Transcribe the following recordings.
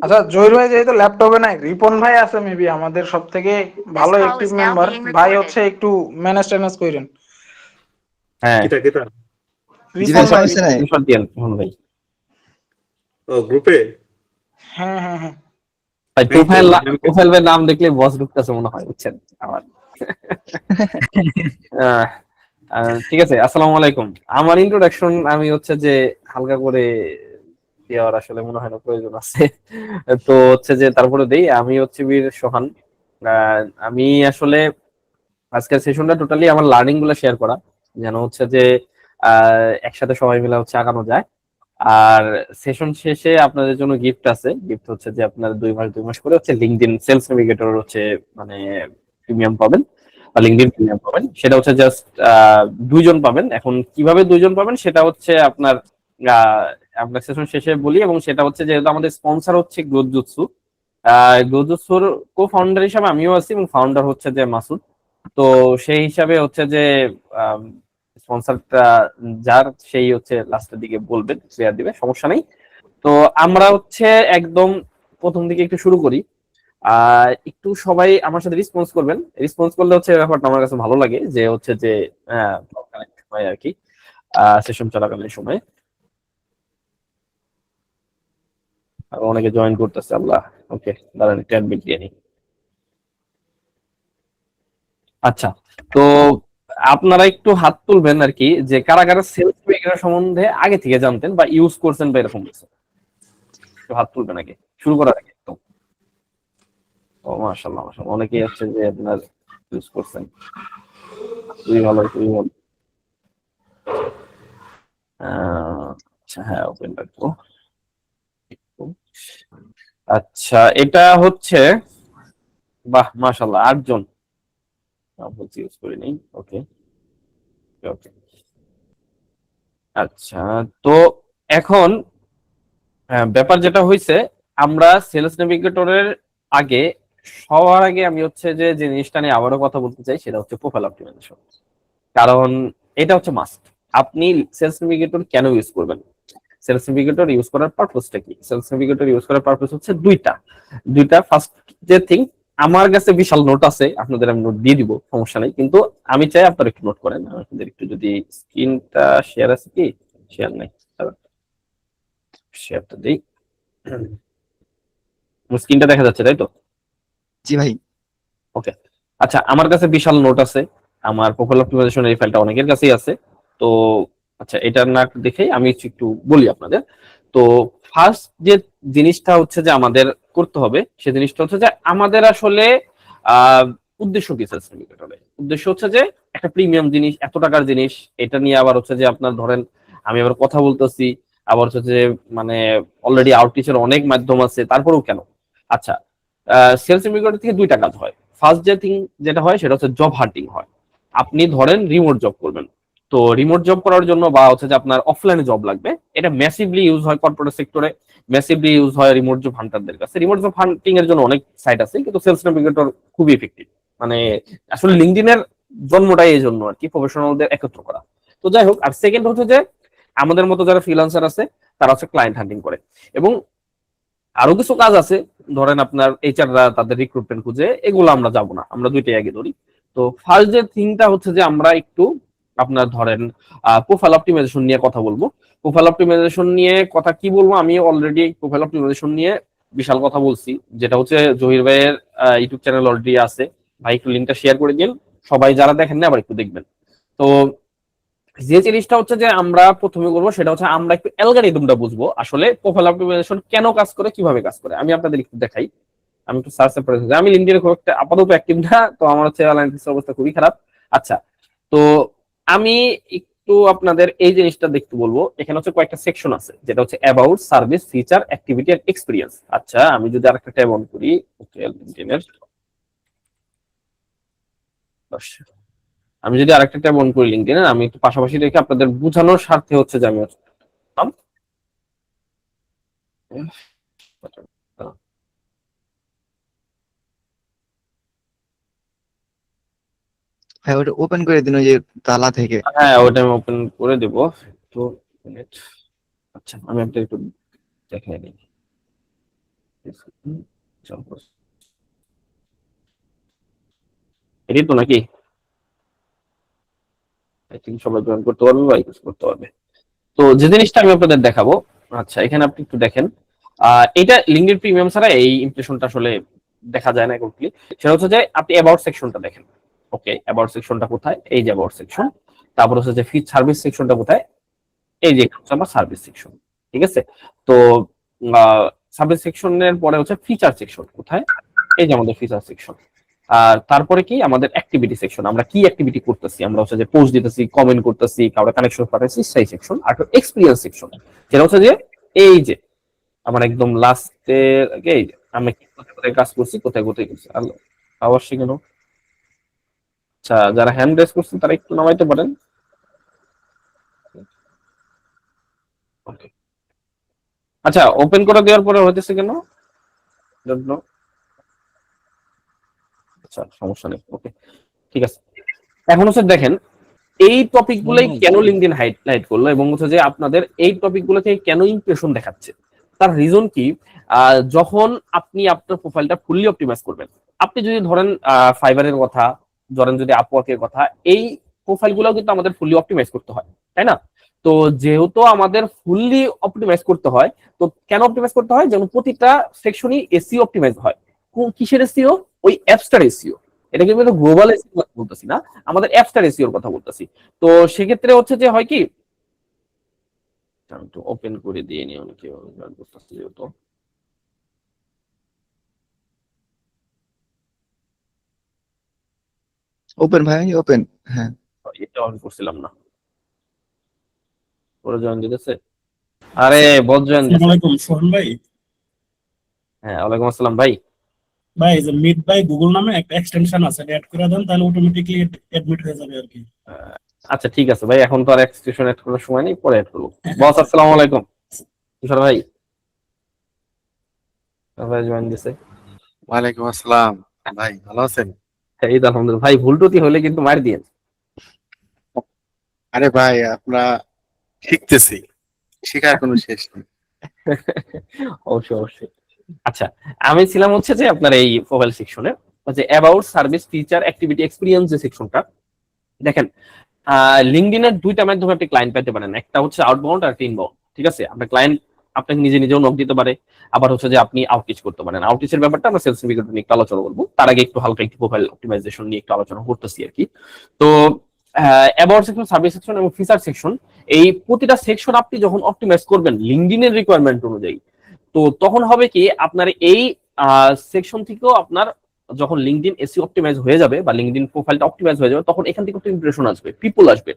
আচ্ছা জহির ভাই যেহেতু ল্যাপটপে নাই, রিপন ভাই আছে মেবি আমাদের সব থেকে ভালো অ্যাক্টিভ মেম্বার, ভাই হচ্ছে একটু ম্যানেজ ট্যানেজ করেন। হ্যাঁ কিটা কিটা জি রিপন ভাই, ভাই, সমস্যা নাই। স্ক্রিনশট দিয়েন মোহন ভাই। ও গ্রুপে। হ্যাঁ হ্যাঁ হ্যাঁ। ভাই এই তো মানে আমি প্রোফাইল এর নাম দেখলে বস ঢুকতেছে মনে হয়, বুঝছেন আমার। আহ, ঠিক আছে, আসসালামু আলাইকুম। আমার ইন্ট্রোডাকশন আমি হচ্ছে যে হালকা করে দেওয়ার আসলে মনে হয় না প্রয়োজন আছে। তো হচ্ছে যে তারপরে দেই, আমি হচ্ছে বীর সোহান। আমি আসলে আজকের সেশনটা টোটালি আমার লার্নিং গুলো শেয়ার করা, যেন হচ্ছে যে একসাথে সবাই মিলে হচ্ছে আগানো যায়। আর সেশন শেষে আপনাদের জন্য গিফট আছে। গিফট হচ্ছে যে আপনার 2 মাস করে হচ্ছে লিঙ্কডইন সেলস নেভিগেটর হচ্ছে মানে প্রিমিয়াম পাবেন, বা লিঙ্কডইন প্রিমিয়াম পাবেন। সেটা হচ্ছে জাস্ট 2 জন পাবেন। এখন কিভাবে 2 জন পাবেন সেটা হচ্ছে আপনার আহ, আপনার সেশন শেষে বলি। এবং সেটা হচ্ছে যেহেতু আমাদের স্পন্সর হচ্ছে গ্রোথ জুৎসু, গ্রোথ জুৎসুর কো ফাউন্ডার হিসাবে আমিও আছি, এবং ফাউন্ডার হচ্ছে যে মাসুদ। তো সেই হিসাবে হচ্ছে যে স্পন্সরটা যার, সেই হচ্ছে লাস্টের দিকে বলবেন, শেয়ার দিবে, সমস্যা নেই। তো আমরা হচ্ছে একদম প্রথম দিকে একটু শুরু করি। একটু সবাই আমার সাথে রেসপন্স করবেন। রেসপন্স করলে হচ্ছে ব্যাপারটা আমার কাছে ভালো লাগে, যে হচ্ছে যে connect হয় আর কি সেশন চলাকালীন সময়। আর অনেকে জয়েন করতেছে, আল্লাহ। ওকে, দাঁড়ান একটু অ্যাডমিট দিয়ে নিই। আচ্ছা, তো আপনারা একটু হাত তুলবেন আর কি, যে কারা কারা সেলস মেকার সম্বন্ধে আগে থেকে জানতেন বা ইউজ করছেন বা এরকম কিছু। একটু হাত তুলবেন আগে, শুরু করার আগে একদম। ও মাশাআল্লাহ মাশাআল্লাহ, অনেকেই হচ্ছে যে আপনার ইউজ করছেন। খুবই ভালো, খুবই ভালো। আচ্ছা, হ্যাঁ, ওপেন রাখবো। আচ্ছা, এটা হচ্ছে, বাহ মাশাআল্লাহ, 8 জন বলছি, ইউজ করি নেই। ওকে ওকে। আচ্ছা, তো এখন ব্যাপার যেটা হয়েছে, আমরা সেলস নেভিগেটরের আগে, সবার আগে আমি হচ্ছে যে যে জিনিসটা নিয়ে আবারও কথা বলতে চাই, সেটা হচ্ছে প্রোফাইল অপটিমাইজেশন। কারণ এটা হচ্ছে মাস্ট। আপনি সেলস নেভিগেটর কেন ইউজ করবেন? সেলস নেভিগেটর ইউজ করার পারপোজটা কি? সেলস নেভিগেটর ইউজ করার পারপোজ হচ্ছে দুইটা। ফার্স্ট যে থিং, আমার কাছে বিশাল নোট আছে, আপনাদের আমি নোট দিয়ে দিব, সমস্যা নেই, কিন্তু আমি চাই আপনারা একটু নোট করেন। আপনাদের একটু যদি স্ক্রিনটা শেয়ার আছে কি? শেয়ার নাই, শেয়ারটা দিই। স্ক্রিনটা দেখা যাচ্ছে, তাই তো? জি ভাই। ওকে। আচ্ছা, আমার কাছে বিশাল নোট আছে। আমার প্রোফাইল অপটিমাইজেশন এই ফাইলটা অনেকের কাছেই আছে। তো আচ্ছা, এটা না দেখে আমি একটু বলি আপনাদের। তো ফার্স্ট যে জিনিসটা হচ্ছে যে আমাদের করতে হবে, সে জিনিসটা হচ্ছে যে আমাদের আসলে আহ উদ্দেশ্য কি সেলস নেভিগেটরে? উদ্দেশ্য হচ্ছে যে একটা প্রিমিয়াম জিনিস, এত টাকার জিনিস, এটা নিয়ে আবার হচ্ছে যে আপনার ধরেন আমি আবার কথা বলতেছি, আবার হচ্ছে যে মানে অলরেডি আউটরিচের অনেক মাধ্যম আছে, তারপরেও কেন? আচ্ছা, সেলস নেভিগেটর থেকে 2টা কাজ হয়। ফার্স্ট যে থিং যেটা হয় সেটা হচ্ছে জব হান্টিং হয়। আপনি ধরেন রিমোট জব করবেন। তো রিমোট জব করার জন্য বা হচ্ছে যে আপনার অফলাইনে জব লাগবে, এটা ম্যাসিভলি ইউজ হয় কর্পোরেট সেক্টরে, ম্যাসিভলি ইউজ হয় রিমোট জব হান্টারদের কাছে। রিমোট জব হান্টিং এর জন্য অনেক সাইট আছে, কিন্তু সেলস নেভিগেটর খুবই ইফেক্টিভ। মানে আসলে লিঙ্কডইনের জন্মটাই এই জন্য আর কি, প্রফেশনালদের একত্র করা। তো যাই হোক, আর সেকেন্ড হচ্ছে যে আমাদের মতো যারা ফ্রিল্যান্সার আছে, তারা হচ্ছে ক্লায়েন্ট হান্টিং করে। এবং আরো কিছু কাজ আছে, ধরেন আপনার এইচআররা তাদের রিক্রুটমেন্ট খুঁজে, এগুলো আমরা যাব না, আমরা দুইটাই আগে ধরি। তো ফার্স্ট যে থিংটা হচ্ছে যে আমরা একটু আপনার ধরেন প্রোফাইল অপটিমাইজেশন নিয়ে কথা বলবো। প্রোফাইল অপটিমাইজেশন নিয়ে কথা কি বলবো, আমি অলরেডি প্রোফাইল অপটিমাইজেশন নিয়ে বিশাল কথা বলছি, যেটা হচ্ছে জহির ভাইয়ের ইউটিউব চ্যানেল অলরেডি আছে। ভাই একটু লিঙ্কটা শেয়ার করে দিন, সবাই যারা দেখেন না আবার একটু দেখবেন। তো যে জিনিসটা হচ্ছে যে আমরা প্রথমে করবো, সেটা হচ্ছে আমরা একটু অ্যালগরিদমটা বুঝবো, আসলে প্রোফাইল অপটিমাইজেশন কেন কাজ করে, কিভাবে কাজ করে। আমি আপনাদের একটু দেখাই। আমি একটু সার্চ করে, আমি লিঙ্কডইনে খুব একটা আপাতত অ্যাক্টিভ না, তো আমার হচ্ছে অ্যানালিটিক্স অবস্থা খুবই খারাপ। আচ্ছা, তো আমি একটু আপনাদের এই জিনিসটা দেখতে বলবো। এখানে হচ্ছে কয়েকটা সেকশন আছে, যেটা হচ্ছে অ্যাবাউট, সার্ভিস, ফিচার, অ্যাক্টিভিটি আর এক্সপিরিয়েন্স। আচ্ছা, আমি যদি আরেকটা ট্যাব অন করি, ওকে, লিঙ্কডইনের, আমি যদি আরেকটা ট্যাব অন করি লিঙ্কডইনের, আমি একটু পাশাপাশি রেখে আপনাদের বোঝানোর স্বার্থে হচ্ছে যে আমি ভাই ওটা ওপেন করে দিন ওই যে তালা থেকে। হ্যাঁ, ওটা আমি ওপেন করে দেব। তো মিনিট। আচ্ছা, আমি একটা একটু দেখাই নিই। এটাই তো নাকি? আই থিঙ্ক সবাই জয়েন করতে পারবে বা ইউজ করতে পারবে। তো যে জিনিসটা আমি আপনাদের দেখাবো, আচ্ছা এখানে আপনি একটু দেখেন, এটা লিঙ্কডইন প্রিমিয়াম ছাড়া এই ইমপ্রেশনটা আসলে দেখা যায় না কমপ্লি। সেটা হচ্ছে যে আপনি অ্যাবাউট সেকশনটা দেখেন। ওকে, অ্যাবাউট সেকশনটা কোথায়? এই যে অ্যাবাউট সেকশন। তারপর হচ্ছে যে ফিচ সার্ভিস সেকশনটা কোথায়? এই যে আমার সার্ভিস সেকশন। ঠিক আছে, তো সার্ভিস সেকশনের পরে হচ্ছে ফিচার সেকশন কোথায়? এই যে আমাদের ফিচার সেকশন। আর তারপরে কি আমাদের অ্যাক্টিভিটি সেকশন, আমরা কি অ্যাক্টিভিটি করতেছি, আমরা হচ্ছে যে পোস্ট দিতেছি, কমেন্ট করতেছি, কাউকে কানেকশন পাঠাচ্ছি, সেই সেকশন। আর এক্সপিরিয়েন্স সেকশন, যেটা হচ্ছে যে এই যে আমার একদম লাস্টের এই যে আমি কোথায় কোথায় কাজ করছি, কোথায় কোথায় করছি। অবশ্যই কেন, আচ্ছা যারা হ্যান্ড রেস করছেন তারা একটু নামাইতে পারেন। আচ্ছা, ওপেন করে দেওয়ার পরে হইতেছে কেন? Don't know. আচ্ছা সমস্যা নেই, ওকে ঠিক আছে। এখন হচ্ছে দেখেন এই টপিক গুলোই কেন লিঙ্কডইন হাইলাইট করলো এবং হচ্ছে যে আপনাদের এই টপিক গুলো থেকে কেন ইমপ্রেশন দেখাচ্ছে, তার রিজন কি? যখন আপনি আপনার প্রোফাইলটা ফুললি অপটিমাইজ করবেন, আপনি যদি ধরেন ফাইবারের কথা, ধরেন যদি আপওয়ার্কের কথা, এই প্রোফাইল গুলো কিন্তু আমাদের ফুললি অপটিমাইজ করতে হয়, তাই না? তো যেহেতু আমাদের ফুললি অপটিমাইজ করতে হয়, তো কেন অপটিমাইজ করতে হয়? যেন প্রতিটা সেকশনই এসইও অপটিমাইজ হয়। কিসের এসইও? ওই অ্যাপস্টার এসইও। এটা কিন্তু গ্লোবাল এসইও কথা বলতেছি না, আমাদের অ্যাপস্টার এসইওর কথা বলতেছি। তো সেক্ষেত্রে হচ্ছে যে হয় কি, আমি একটু ওপেন করে দিয়ে নিই, অনেকে জয়েন করতেছে যেহেতু। ওপেন ভাই, ওপেন। হ্যাঁ, এটা অন করছিলাম না, ওরা জয়েন দিতেছে। আরে বদ জয়েন দিতেছে। আসসালামু আলাইকুম সোহান ভাই। হ্যাঁ ওয়ালাইকুম আসসালাম ভাই। ভাই যে মিট বাই গুগল নামে একটা এক্সটেনশন আছে, অ্যাড করে দেন তাহলে অটোমেটিক্যালি অ্যাডমিট হয়ে যাবে আর কি। আচ্ছা ঠিক আছে ভাই, এখন তো আর এক্সটেনশন এড করার সময় নেই, পরে এড করবো। বস আসসালামু আলাইকুম। তুষার ভাই, ভাই জয়েন দিছে। ওয়ালাইকুম আসসালাম। ভাই ভালো আছেন? এই তো আলহামদুলিল্লাহ ভাই, ভুল টুটি হলে কিন্তু মার দিয়ে। আরে ভাই আমরা শিখতেছি, শেখার কোনো শেষ নেই। অবশ্যই অবশ্যই। আচ্ছা, আমি ছিলাম হচ্ছে যে আপনার এই প্রোফাইল সেকশনে, যে about service feature activity experience যে সেকশনটা দেখেন, লিঙ্কডইনের দুইটা মাধ্যমে আপনি ক্লায়েন্ট পেতে পারেন, একটা হচ্ছে আউটবাউন্ড আর একটা ইনবাউন্ড। ঠিক আছে, আপনার ক্লায়েন্ট আপনাকে নিজে নিজেও নক দিতে পারে, আবার হচ্ছে যে আপনি আউটরিচ করতে পারেন। আউটরিচের ব্যাপারটা আমরা সেলস নেভিগেটর নিয়ে একটু আলোচনা করবো, তার আগে একটু হালকা একটু প্রোফাইল অপটিমাইজেশন নিয়ে একটু আলোচনা করতেছি আর কি। তো অ্যাবাউট সেকশন, সার্ভিস সেকশন এবং ফিচার সেকশন, এই প্রতিটা সেকশন আপনি যখন অপটিমাইজ করবেন লিঙ্কডইনের রিকোয়ারমেন্ট অনুযায়ী, তো তখন হবে কি আপনার এই সেকশন থেকেও আপনার যখন লিঙ্কডইন এসইও অপটিমাইজ হয়ে যাবে বা লিঙ্কডইন প্রোফাইলটা অপটিমাইজ হয়ে যাবে, তখন এখান থেকে একটা ইমপ্রেশন আসবে, পিপল আসবে,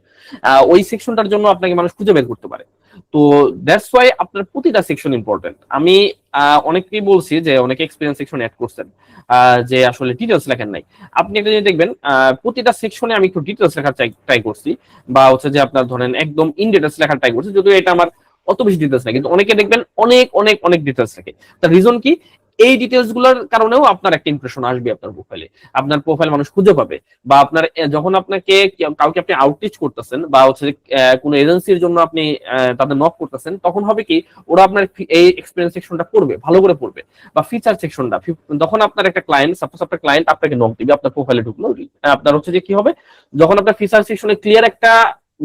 ওই সেকশনটার জন্য আপনাকে মানুষ খুঁজে বের করতে পারে। তো দ্যাটস ওয়াই আপনার প্রতিটা সেকশন ইম্পর্টেন্ট। আমি অনেককেই বলছি যে অনেকে এক্সপিরিয়েন্স সেকশন অ্যাড করছেন, যে আসলে ডিটেলস লেখেন নাই। আপনি একটা জিনিস দেখবেন, প্রতিটা সেকশনে আমি একটু ডিটেলস লেখার ট্রাই করছি, বা হচ্ছে যে আপনার ধরেন একদম ইন ডিটেলস লেখার ট্রাই করছি, যদিও এটা আমার অত বেশি ডিটেলস না, কিন্তু অনেকে দেখবেন অনেক অনেক অনেক ডিটেলস থাকে। তার রিজন কি? এই ডিটেলস গুলোর কারণেও আপনার একটা ইমপ্রেশন আসবে আপনার প্রোফাইলে, আপনার প্রোফাইল মানুষ খুঁজে পাবে। বা আপনার যখন আপনাকে কাউকে আপনি আউটরিচ করতেছেন বা হচ্ছে কোনো এজেন্সির জন্য আপনি তাদের নক করতেছেন, তখন হবে কি ওরা আপনার এই এক্সপিরিয়েন্স সেকশনটা পড়বে, ভালো করে পড়বে। বা ফিচার সেকশনটা, তখন আপনার একটা ক্লায়েন্ট, সাপোজ আপনার ক্লায়েন্ট আপনাকে নক দিবে, আপনার প্রোফাইলে ঢুকলো, আপনার হচ্ছে যে কি হবে, যখন আপনার ফিচার সেকশনে ক্লিয়ার একটা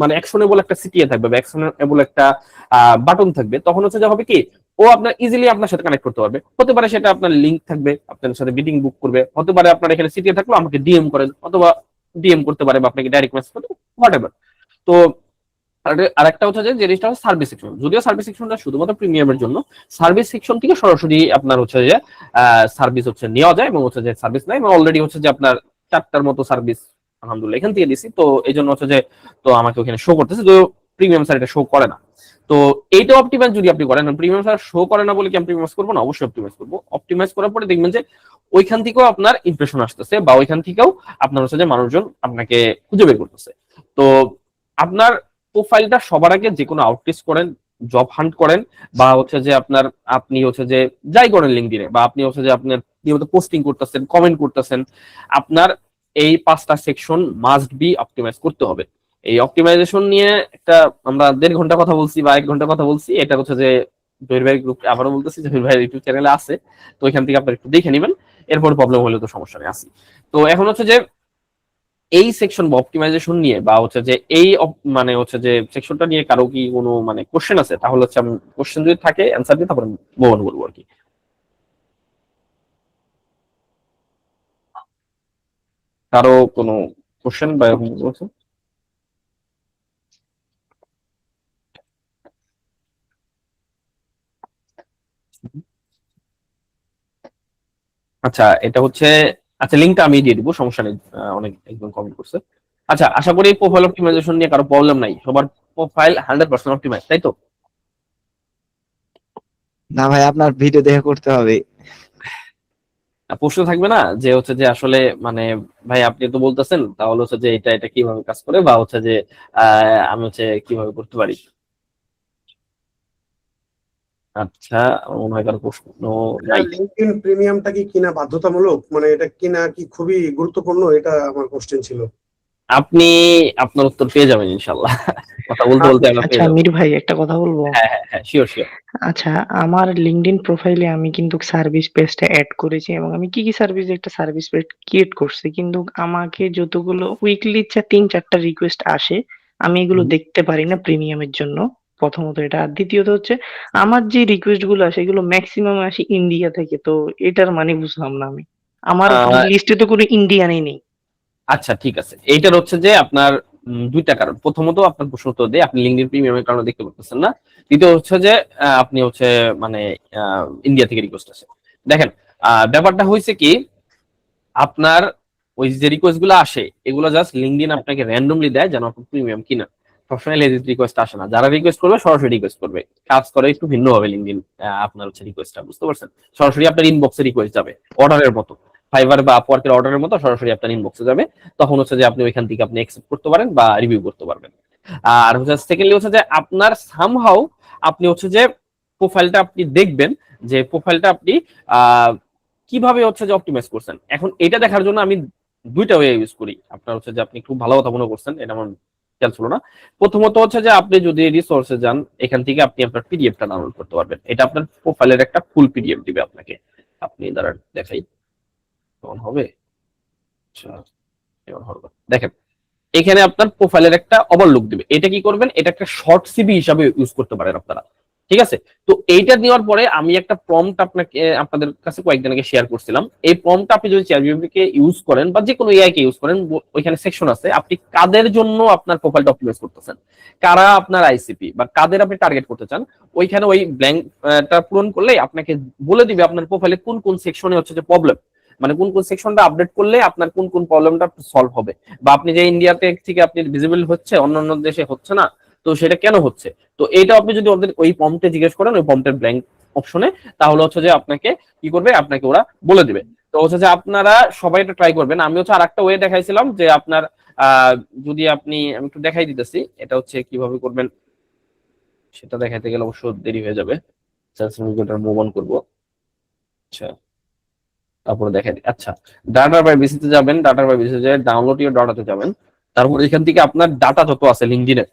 মানে অ্যাকশনেবল একটা সিটিএ থাকবে বা অ্যাকশনেবল একটা বাটন থাকবে, তখন হচ্ছে যে হবে কি ও আপনার ইজিলি আপনার সাথে কানেক্ট করতে পারবে। হতে পারে সেটা আপনার লিঙ্ক থাকবে, আপনার সাথে মিটিং বুক করবে, হতে পারে আপনার এখানে সিটিএ থাকলো আমাকে ডিএম করেন, অথবা ডিএম করতে পারে বা আপনাকে ডাইরেক্ট মেসেজ করতে, হোয়াটএভার। তো আরেকটা হচ্ছে যে জিনিসটা হচ্ছে সার্ভিস সেকশন। যদিও সার্ভিস সেকশনটা শুধুমাত্র প্রিমিয়ামের জন্য, সার্ভিস সেকশন থেকে সরাসরি আপনার হচ্ছে যে সার্ভিস হচ্ছে নেওয়া যায় এবং হচ্ছে যে সার্ভিস নাই, এবং অলরেডি হচ্ছে যে আপনার 4টার মতো সার্ভিস আলহামদুলিল্লাহ এখান থেকে দিছি। তো এই জন্য হচ্ছে যে তো আমাকে ওখানে শো করতেছে, তো প্রিমিয়াম স্যার এটা শো করে না। তো এইটা অপটিমাইজ যদি আপনি করেন, প্রিমিয়াম স্যার শো করে না বলে কি আমি প্রিমিয়াম করবো না? অবশ্যই অপটিমাইজ করবো। অপটিমাইজ করার পরে দেখবেন যে ওইখান থেকেও আপনার ইমপ্রেশন আসতেছে, বা ওইখান থেকেও আপনার হচ্ছে যে মানুষজন আপনাকে খুঁজে বের করতেছে। তো আপনার প্রোফাইলটা সবার আগে যে কোনো আউটরিচ করেন, জব হান্ট করেন, বা হচ্ছে যে আপনার আপনি হচ্ছে যে যাই করেন লিঙ্কডইনে, বা আপনি হচ্ছে যে আপনার নিয়মিত পোস্টিং করতেছেন, কমেন্ট করতেছেন, আপনার এই 5টা সেকশন মাস্ট বি অপটিমাইজ করতে হবে। এই অপটিমাইজেশন নিয়ে একটা আমরা 1.5 ঘন্টা কথা বলছি বা 1 ঘন্টা কথা বলছি, এটা হচ্ছে যে জহির ভাই গ্রুপ, আবারও বলতেছি জহির ভাই ইউটিউব চ্যানেলে আছে, তো ওইখান থেকে আপনারা একটু দেখে নেবেন, এরপর প্রবলেম হলে তো সমস্যা নেই, আসি। তো এখন হচ্ছে যে এই সেকশন বা অপটিমাইজেশন নিয়ে বা হচ্ছে যে মানে হচ্ছে যে সেকশনটা নিয়ে কারো কি কোনো মানে কোশ্চেন আছে, তাহলে হচ্ছে আমি কোশ্চেন যদি থাকে অ্যান্সার দিয়ে তারপর বলবো বলবো আর কি। কারো কোনো কোশ্চেন বা এরকম কিছু আছে? আচ্ছা, এটা হচ্ছে, আচ্ছা লিঙ্কটা আমি দিয়ে দিব, সমস্যা নেই, অনেক একজন কমেন্ট করছে। আচ্ছা, আশা করি প্রোফাইল অপটিমাইজেশন নিয়ে কারো প্রবলেম নাই, সবার প্রোফাইল 100% অপটিমাইজ, তাই তো? না ভাই, আপনার ভিডিও দেখে করতে হবে। প্রশ্ন থাকবে না যে হচ্ছে যে আসলে মানে ভাই আপনি তো বলতেছেন, তাহলে হচ্ছে যে এটা এটা কিভাবে কাজ করে, বা হচ্ছে যে আমি হচ্ছে কিভাবে করতে পারি। আচ্ছা, আমার মনে হয় কারো প্রশ্ন নাই। লিঙ্কডইন প্রিমিয়ামটা কি কিনা বাধ্যতামূলক, মানে এটা কিনা কি খুবই গুরুত্বপূর্ণ, এটা আমার কোশ্চেন ছিল। আপনি আপনার উত্তর পেয়ে যাবেন ইনশাল্লাহ, কথা বলতে বলতে আমরা আচ্ছা পেয়ে যাবো। আমির ভাই, একটা কথা বলবো? হ্যাঁ হ্যাঁ হ্যাঁ, শিওর শিওর। আচ্ছা, আমার লিঙ্কডইন প্রোফাইলে আমি কিন্তু সার্ভিস পেজটা এড করেছি এবং আমি কি সার্ভিস, একটা সার্ভিস পেজ ক্রিয়েট করছি, কিন্তু আমাকে যতগুলো উইকলি 3-4টা রিকোয়েস্ট আসে, আমি এগুলো দেখতে পারি না প্রিমিয়ামের জন্য। প্রথমত এটা, আর দ্বিতীয়ত হচ্ছে আমার যে রিকোয়েস্ট গুলো আসে এগুলো ম্যাক্সিমাম আসে ইন্ডিয়া থেকে, তো এটার মানে বুঝলাম না আমি। আমার লিস্টে তো কোনো ইন্ডিয়ানই নেই। আচ্ছা ঠিক আছে, এইটার হচ্ছে যে আপনার দুইটা কারণ। প্রথমত আপনার প্রশ্ন উত্তর দিয়ে আপনি লিঙ্কডইন প্রিমিয়ামের কারণে দেখতে পাচ্ছেন না। দ্বিতীয় হচ্ছে যে আপনি হচ্ছে মানে ইন্ডিয়া থেকে রিকোয়েস্ট আছে। দেখেন, ব্যাপারটা হয়েছে কি, আপনার ওই যে রিকোয়েস্ট গুলো আসে এগুলো জাস্ট লিঙ্কডইন আপনাকে র্যান্ডমলি দেয় যেন আপনি প্রিমিয়াম কিনা। সবসময় লেজিট রিকোয়েস্ট আসে না, যারা রিকোয়েস্ট করবে সরাসরি রিকোয়েস্ট করবে, কাজ করে একটু ভিন্ন হবে লিঙ্কডইন। আপনার হচ্ছে রিকোয়েস্টটা, বুঝতে পারছেন? সরাসরি আপনার ইনবক্সে রিকোয়েস্ট যাবে, অর্ডারের মতো, ফাইবার বা আপওয়ার্কের অর্ডারের মতো সরাসরি আপনার ইনবক্সে যাবে। তখন হচ্ছে যে আপনি ওইখান থেকে আপনি অ্যাকসেপ্ট করতে পারেন বা রিভিউ করতে পারবেন। আর হচ্ছে সেকেন্ডলি হচ্ছে যে আপনার সামহাউ আপনি হচ্ছে যে প্রোফাইলটা আপনি দেখবেন, যে প্রোফাইলটা আপনি আহ কিভাবে হচ্ছে যে অপটিমাইজ করছেন। এখন এটা দেখার জন্য আমি দুইটা ওয়ে ইউজ করি। আপনার হচ্ছে যে আপনি খুব ভালো কথা মনে করছেন, এটা আমার খেয়াল ছিল না। প্রথমত হচ্ছে যে আপনি যদি রিসোর্সে যান, এখান থেকে আপনি আপনার পিডিএফটা ডাউনলোড করতে পারবেন। এটা আপনার প্রোফাইলের একটা ফুল পিডিএফ দিবে আপনাকে। আপনি দ্বারা দেখাই কেমন হবে। আচ্ছা, কেমন হবে দেখেন, এখানে আপনার প্রোফাইলের একটা ওভারলুক দিবে। এটা কি করবেন, এটা একটা শর্ট সিভি হিসাবে ইউজ করতে পারেন আপনারা, ঠিক আছে? তো এইটা দেওয়ার পরে আমি একটা প্রম্পট আপনাকে আপনাদের কাছে কয়েকদিন আগে শেয়ার করছিলাম। এই প্রম্পটটা আপনি যদি চ্যাটজিপিটি কে ইউজ করেন বা যে কোনো এআই কে ইউজ করেন, ওইখানে সেকশন আছে আপনি কাদের জন্য আপনার প্রোফাইলটা অপটিমাইজ করতেছেন, কারা আপনার আইসিপি বা কাদের আপনি টার্গেট করতে চান। ওইখানে ওই ব্ল্যাঙ্কটা পূরণ করলে আপনাকে বলে দিবে আপনার প্রোফাইলে কোন কোন সেকশনে হচ্ছে যে প্রবলেম, মানে কোন কোন সেকশনটা আপডেট করলে আপনার কোন কোন প্রবলেমটা সলভ হবে, বা আপনি যে ইন্ডিয়াতে থেকে আপনি ভিজিবল হচ্ছে অন্যান্য দেশে হচ্ছে না, তো সেটা কেন হচ্ছে। তো এইটা আপনি যদি ওদের ওই প্রম্পটে জিজ্ঞেস করেন, ওই প্রম্পটের ব্ল্যাঙ্ক অপশনে, তাহলে হচ্ছে যে আপনাকে কি করবে, আপনাকে ওরা বলে দিবে। তো হচ্ছে যে আপনারা সবাই এটা ট্রাই করবেন। আমি হচ্ছে আরেকটা ওয়ে দেখাইছিলাম যে আপনার যদি আপনি, আমি একটু দেখাই দিতেছি এটা হচ্ছে কিভাবে করবেন, সেটা দেখাইতে গেলে অবশ্য দেরি হয়ে যাবে। মুভ অন করবো। আচ্ছা, তারপরে দেখাই দিই। আচ্ছা, ডাটা বাই বেসিসে যাবেন, ডাটা বাই বেসিসে যায় ডাউনলোড ইউর ডাটাতে যাবেন। তারপর এখান থেকে আপনার ডাটা যত আছে লিঙ্কডইনে,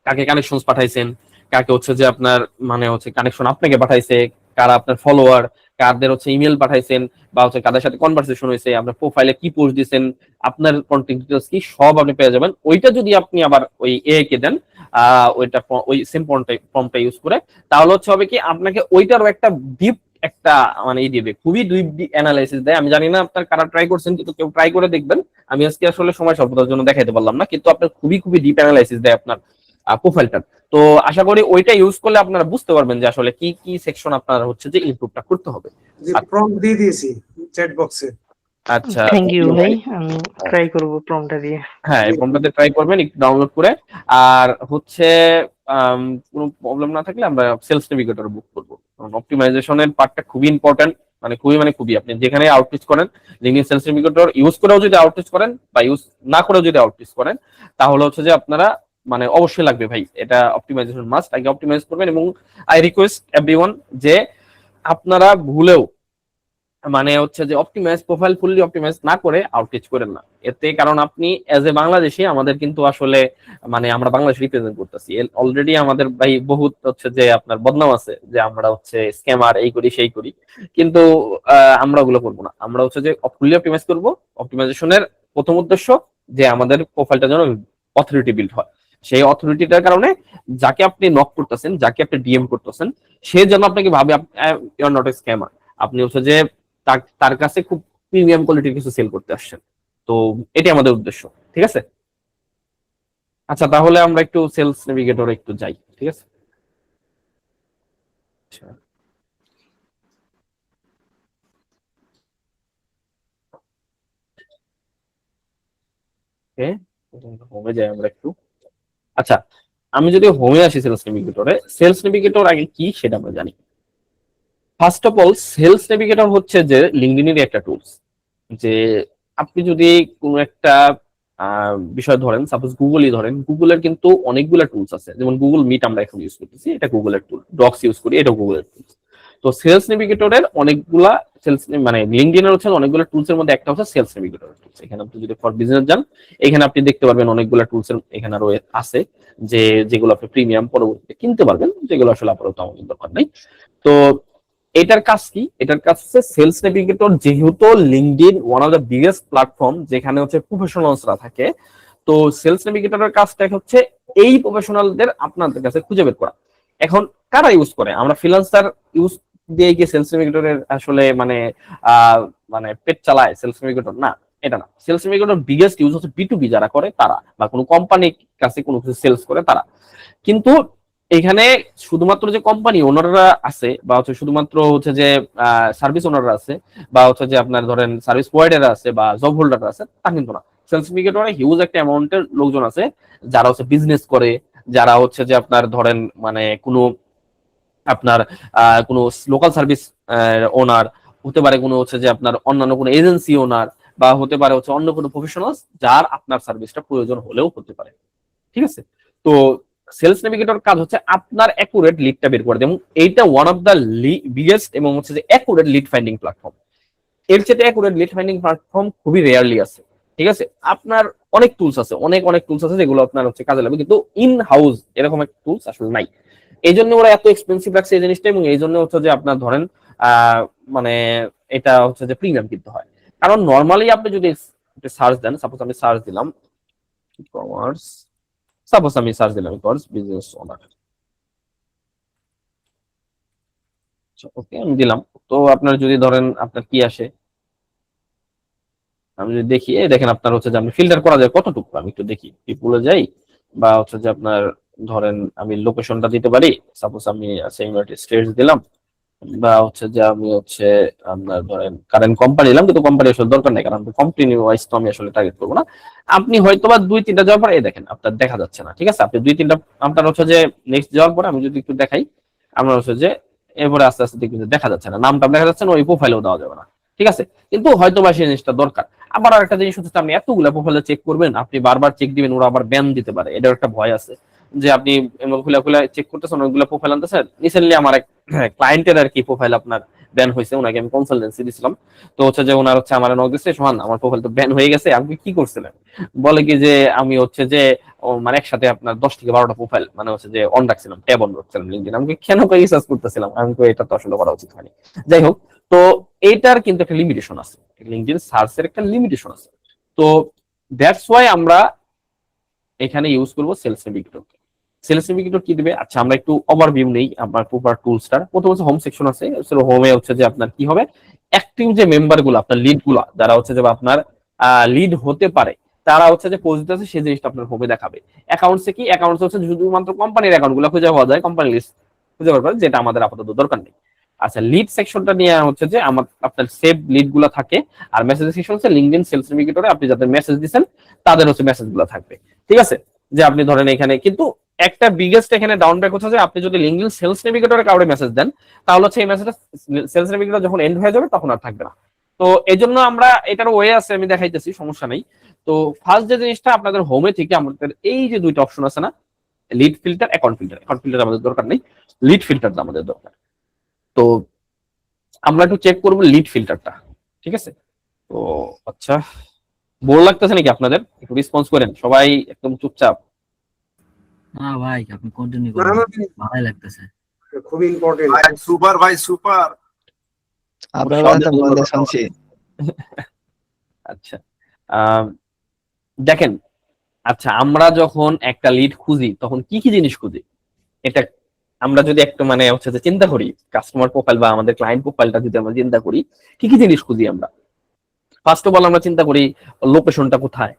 কাকে কানেকশন পাঠাইছেন, কাকে হচ্ছে যে আপনার মানে হচ্ছে কানেকশন আপনাকে পাঠাইছে, কারা আপনার ফলোয়ার, কাদের হচ্ছে ইমেল পাঠাইছেন, বা হচ্ছে কাদের সাথে কনভারসেশন হয়েছে, আপনার প্রোফাইলে কি পোস্ট দিয়েছেন, আপনার কন্টেন্ট ডিটেলস কি, সব আপনি পেয়ে যাবেন। ওইটা যদি আপনি আবার ওই এআই কে দেন, ওইটা ওই সেম ফর্মটা ইউজ করে, তাহলে হচ্ছে হবে কি আপনাকে ওইটারও একটা ডিপ একটা মানে এই দিবে, খুবই ডিপ অ্যানালাইসিস দেয়। আমি জানি না আপনার কারা ট্রাই করছেন, কিন্তু কেউ ট্রাই করে দেখবেন। আমি আজকে আসলে সময় স্বল্পতার জন্য দেখাইতে পারলাম না, কিন্তু আপনার খুবই খুবই ডিপ অ্যানালাইসিস দেয় আপনার প্রোফাইলটা। তো আশা করি ওইটা ইউজ করলে আপনারা বুঝতে পারবেন যে আসলে কি কি সেকশন আপনার হচ্ছে যে ইমপ্রুভটা করতে হবে। যে প্রম্পট দিয়ে দিয়েছি চ্যাট বক্সে। আচ্ছা, থ্যাংক ইউ ভাই, আমি ট্রাই করব প্রম্পটটা দিয়ে। হ্যাঁ এই ফর্মটাতে ট্রাই করবেন একটু ডাউনলোড করে। আর হচ্ছে কোনো প্রবলেম না থাকলে আমরা সেলস নেভিগেটর বুক করবো, কারণ অপটিমাইজেশনের পার্টটা খুবই ইম্পর্টেন্ট, মানে খুবই আপনি যেখানে আউটরিচ করেন, লিঙ্কডইন সেলস নেভিগেটর ইউজ করেও যদি আউটরিচ করেন বা ইউজ না করেও যদি আউটরিচ করেন, তাহলে হচ্ছে যে আপনারা মানে অবশ্যই লাগবে ভাই, এটা অপটিমাইজেশন মাস্ট, আগে অপটিমাইজ করবেন। এবং আই রিকোয়েস্ট এভরিওয়ান যে আপনারা ভুলেও মানে হচ্ছে যে অপটিমাইজ প্রোফাইল ফুললি অপটিমাইজ না করে আউটরিচ করেন না এতে, কারণ আপনি এজ এ বাংলাদেশি আমাদের কিন্তু আসলে মানে আমরা বাংলাদেশ রিপ্রেজেন্ট করতেছি অলরেডি, আমাদের ভাই বহুত হচ্ছে যে আপনার বদনাম আছে যে আমরা হচ্ছে স্ক্যামার এই করি সেই করি, কিন্তু আমরা ওগুলো করবো না। আমরা হচ্ছে যে ফুললি অপটিমাইজ করবো। অপটিমাইজেশনের প্রথম উদ্দেশ্য যে আমাদের প্রোফাইলটা যেন অথরিটি বিল্ড হয়, সেই অথরিটিটার কারণে যাকে আপনি নক করতেছেন, যাকে আপনি ডিএম করতেছেন, সে যেন আপনাকে ভাবে you are not a scammer, আপনি হচ্ছে যে তার কাছে খুব প্রিমিয়াম কোয়ালিটির কিছু সেল করতে আসছেন। তো এটি আমাদের উদ্দেশ্য, ঠিক আছে? আচ্ছা, তাহলে আমরা একটু সেলস নেভিগেটর একটু যাই, ঠিক আছে? আচ্ছা, হোমে যাই আমরা একটু। আচ্ছা, আমি যদি হোমে আসি সেলস নেভিগেটরে, সেলস নেভিগেটর আগে কি সেটা আমরা জানি। First of all, sales navigator হচ্ছে যে লিঙ্কডইনের একটা টুলস। যে আপনি যদি কোনো একটা বিষয় ধরেন, সাপোজ গুগলই ধরেন, গুগলের কিন্তু অনেকগুলা টুলস আছে, যেমন গুগল মিট আমরা এখন ইউজ করতেছি, এটা গুগলের টুল। ডক্স ইউজ করি, এটা গুগলের টুলস। তো সেলস নেভিগেটরের অনেকগুলা মানে লিঙ্কডইনের হচ্ছে অনেকগুলো টুলস এর মধ্যে একটা হচ্ছে সেলস নেভিগেটর টুলস। এখানে আপনি যদি ফর বিজনেস যান, এখানে আপনি দেখতে পারবেন অনেকগুলো টুলস এর এখানে আরো আছে, যে যেগুলো আপনি প্রিমিয়াম পরবর্তীতে কিনতে পারবেন, যেগুলো আসলে আপাতত আমাদের দরকার নাই। তো এটার কাজ কি? এটার কাজ হচ্ছে সেলস নেভিগেটর, যেহেতু LinkedIn one of the biggest platform যেখানে হচ্ছে প্রফেশনালসরা থাকে, তো সেলস নেভিগেটরের কাজটা হচ্ছে এই প্রফেশনালদের আপনাদের কাছে খুঁজে বের করা। এখন কারা ইউজ করে? আমরা ফ্রিল্যান্সার ইউজ দিয়ে গিয়ে সেলস নেভিগেটরের আসলে মানে মানে পেট চালায় সেলস নেভিগেটর? না, এটা না। সেলস নেভিগেটর বিগেস্ট ইউজ হচ্ছে বিটুবি যারা করে তারা, বা কোনো কোম্পানির কাছে কোনো কিছু সেলস করে তারা। কিন্তু এখানে শুধুমাত্র যে কোম্পানি ওনাররা আছে, বা হচ্ছে শুধুমাত্র হচ্ছে যে সার্ভিস ওনাররা আছে, বা হচ্ছে যে আপনার ধরেন সার্ভিস প্রোভাইডাররা আছে, বা জব হোল্ডাররা আছে, তা কিন্তু না। সেলস নেভিগেটরে হিউজ একটা অ্যামাউন্টের লোকজন আছে যারা হচ্ছে বিজনেস করে, যারা হচ্ছে যে আপনার ধরেন মানে কোনো আপনার কোনো লোকাল সার্ভিস ওনার হতে পারে, কোনো হচ্ছে যে আপনার অন্যান্য কোনো এজেন্সি ওনার, বা হতে পারে হচ্ছে অন্য কোনো প্রফেশনাল যার আপনার সার্ভিসটা প্রয়োজন হলেও হতে পারে, ঠিক আছে? তো সেলস নেভিগেটর কাজ হচ্ছে আপনার অ্যাকুরেট লিডটা বের করে দেয়, এবং এইটা ওয়ান অফ দ্য বিগেস্ট এবং হচ্ছে যে অ্যাকুরেট লিড ফাইন্ডিং প্ল্যাটফর্ম। এর চেয়ে অ্যাকুরেট লিড ফাইন্ডিং প্ল্যাটফর্ম খুবই রেয়ারলি আছে, ঠিক আছে? আপনার অনেক টুলস আছে, অনেক অনেক টুলস আছে যেগুলো আপনার হচ্ছে কাজে লাগবে, কিন্তু ইন হাউস এরকম একটা টুলস আসলে নাই। এই জন্য ওরা এত এক্সপেন্সিভ রাখছে এই জিনিসটা, এবং এই জন্য হচ্ছে যে আপনার ধরেন মানে এটা হচ্ছে যে প্রিমিয়াম কিনতে হয়। কারণ নর্মালি আপনি যদি সার্চ দেন, সাপোজ আমি সার্চ দিলাম কমার্স, সাপোজ আমি সার্চ দিলাম কমার্স বিজনেস ওনার, ওকে আমি দিলাম। তো আপনার যদি ধরেন আপনার কি আসে, আমি যদি দেখি, এই দেখেন আপনার হচ্ছে যে আমি ফিল্টার করা যায় কতটুকু, আমি একটু দেখি পিপুলে যাই, বা হচ্ছে যে আপনার ধরেন আমি লোকেশনটা দিতে পারি, সাপোজ আমি ইউনাইটেড স্টেটস দিলাম, বা হচ্ছে যে আমি হচ্ছে আপনার ধরেন কারেন্ট কোম্পানি দিলাম, কিন্তু কোম্পানি আসলে দরকার নেই, কারণ কোম্পানি ওয়াইজ তো আমি আসলে টার্গেট করবো না। আপনি হয়তো বা 2-3টা যাওয়ার পরে দেখেন আপনার দেখা যাচ্ছে না, ঠিক আছে? আপনি 2-3টা আপনার হচ্ছে যে নেক্সট যাওয়ার পরে আমি যদি একটু দেখাই, আমরা হচ্ছে যে এরপরে আস্তে আস্তে দেখবেন যে দেখা যাচ্ছে না, নামটা দেখা যাচ্ছে না, ওই প্রোফাইলেও দেওয়া যাবে না, ঠিক আছে? কিন্তু হয়তো বা সেই জিনিসটা দরকার। আবার আরেকটা জিনিস হচ্ছে আপনি এতগুলো প্রোফাইলে চেক করবেন, আপনি বারবার চেক দিবেন, ওরা আবার ব্যান দিতে পারে, এটার একটা ভয় আছে। যে আপনি খুলে খুলে চেক করতেছেন, অনেকগুলো প্রোফাইল আনতেছেন। রিসেন্টলি আমার এক ক্লায়েন্টের আর কি প্রোফাইল আপনার ব্যান হয়েছে, ওনাকে আমি কনসালটেন্সি দিছিলাম। তো হচ্ছে যে ওনার হচ্ছে আমার নক দিচ্ছে, সোহান আমার প্রোফাইল তো ব্যান হয়ে গেছে, আপনি কি করছিলেন? বলে কি যে আমি হচ্ছে যে মানে একসাথে আপনার 10 থেকে 12টা প্রোফাইল মানে হচ্ছে যে অন রাখছিলাম, ট্যাব অন রাখছিলাম লিঙ্কডিন। আমি কেন করে রিসার্চ করতেছিলাম, আমি তো এটা তো আসলে করা উচিত হয়নি। যাই হোক, তো এইটার কিন্তু একটা লিমিটেশন আছে, লিঙ্কডিন সার্চের একটা লিমিটেশন আছে। তো দ্যাটস ওয়াই আমরা এখানে ইউজ করবো সেলস নেভিগেটর। সেলস নেভিগেটর কি দিবে? আচ্ছা, আমরা একটু ওভারভিউ নেই আপনার প্রপার টুলসটার। প্রথম হচ্ছে হোম সেকশন আছে, হোমে হচ্ছে যে আপনার কি হবে, অ্যাক্টিভ যে মেম্বার গুলো, আপনার লিড গুলা যারা হচ্ছে যে আপনার লিড হতে পারে, তারা হচ্ছে যে পজিটিভ আছে, সেই জিনিসটা আপনার হোমে দেখাবে। অ্যাকাউন্টসে কি? অ্যাকাউন্টস হচ্ছে শুধুমাত্র কোম্পানির অ্যাকাউন্ট গুলো খুঁজে পাওয়া যায়, কোম্পানি লিস্ট খুঁজে পাওয়া যায়, যেটা আমাদের আপাতত দরকার নেই। আচ্ছা, লিড সেকশনটা নিয়ে হচ্ছে যে আমার আপনার সেভ লিড গুলা থাকে, আর মেসেজ সেকশন হচ্ছে লিঙ্কডইন সেলস নেভিগেটরে আপনি যাদের মেসেজ দিচ্ছেন তাদের হচ্ছে মেসেজ গুলা থাকবে, ঠিক আছে? যে আপনি ধরেন এখানে কিন্তু একটা বিগেস্ট এখানে ডাউনব্যাক হচ্ছে যে আপনি যদি লিঙ্কডইন সেলস নেভিগেটরে কাউকে মেসেজ দেন, তাহলে হচ্ছে এই মেসেজটা সেলস নেভিগেটর যখন এন্ড হয়ে যাবে তখন আর থাকবে না। তো এই জন্য আমরা এটার ওয়ে আছে, আমি দেখাইতেছি, সমস্যা নেই। তো ফার্স্ট যে জিনিসটা আপনাদের হোমে থেকে আমাদের এই যে দুইটা অপশন আছে না, lead filter, account filter. Account filter আমাদের দরকার নেই, লিড ফিল্টার আমাদের দরকার। তো আমরা একটু চেক করবো লিড ফিল্টারটা, ঠিক আছে? তো আচ্ছা, বোর লাগতেছে নাকি আপনাদের? একটু রেসপন্স করেন সবাই, একদম চুপচাপ। না ভাই, আপনি কন্টিনিউ না করেন, না ভালোই লাগতেছে। খুবই ইম্পর্টেন্ট। সুপার ভাই সুপার। আপনার কথা তো মন দিয়ে শুনছি। আচ্ছা, আহ, দেখেন, আচ্ছা আমরা যখন একটা লিড খুঁজি তখন কি কি জিনিস খুঁজি, এটা আমরা যদি একটু মানে হচ্ছে যে চিন্তা করি, কাস্টমার প্রোফাইল বা আমাদের ক্লায়েন্ট প্রোফাইলটা যদি আমরা চিন্তা করি, কি কি জিনিস খুঁজি আমরা? ফার্স্ট অফ অল আমরা চিন্তা করি লোকেশনটা কোথায়,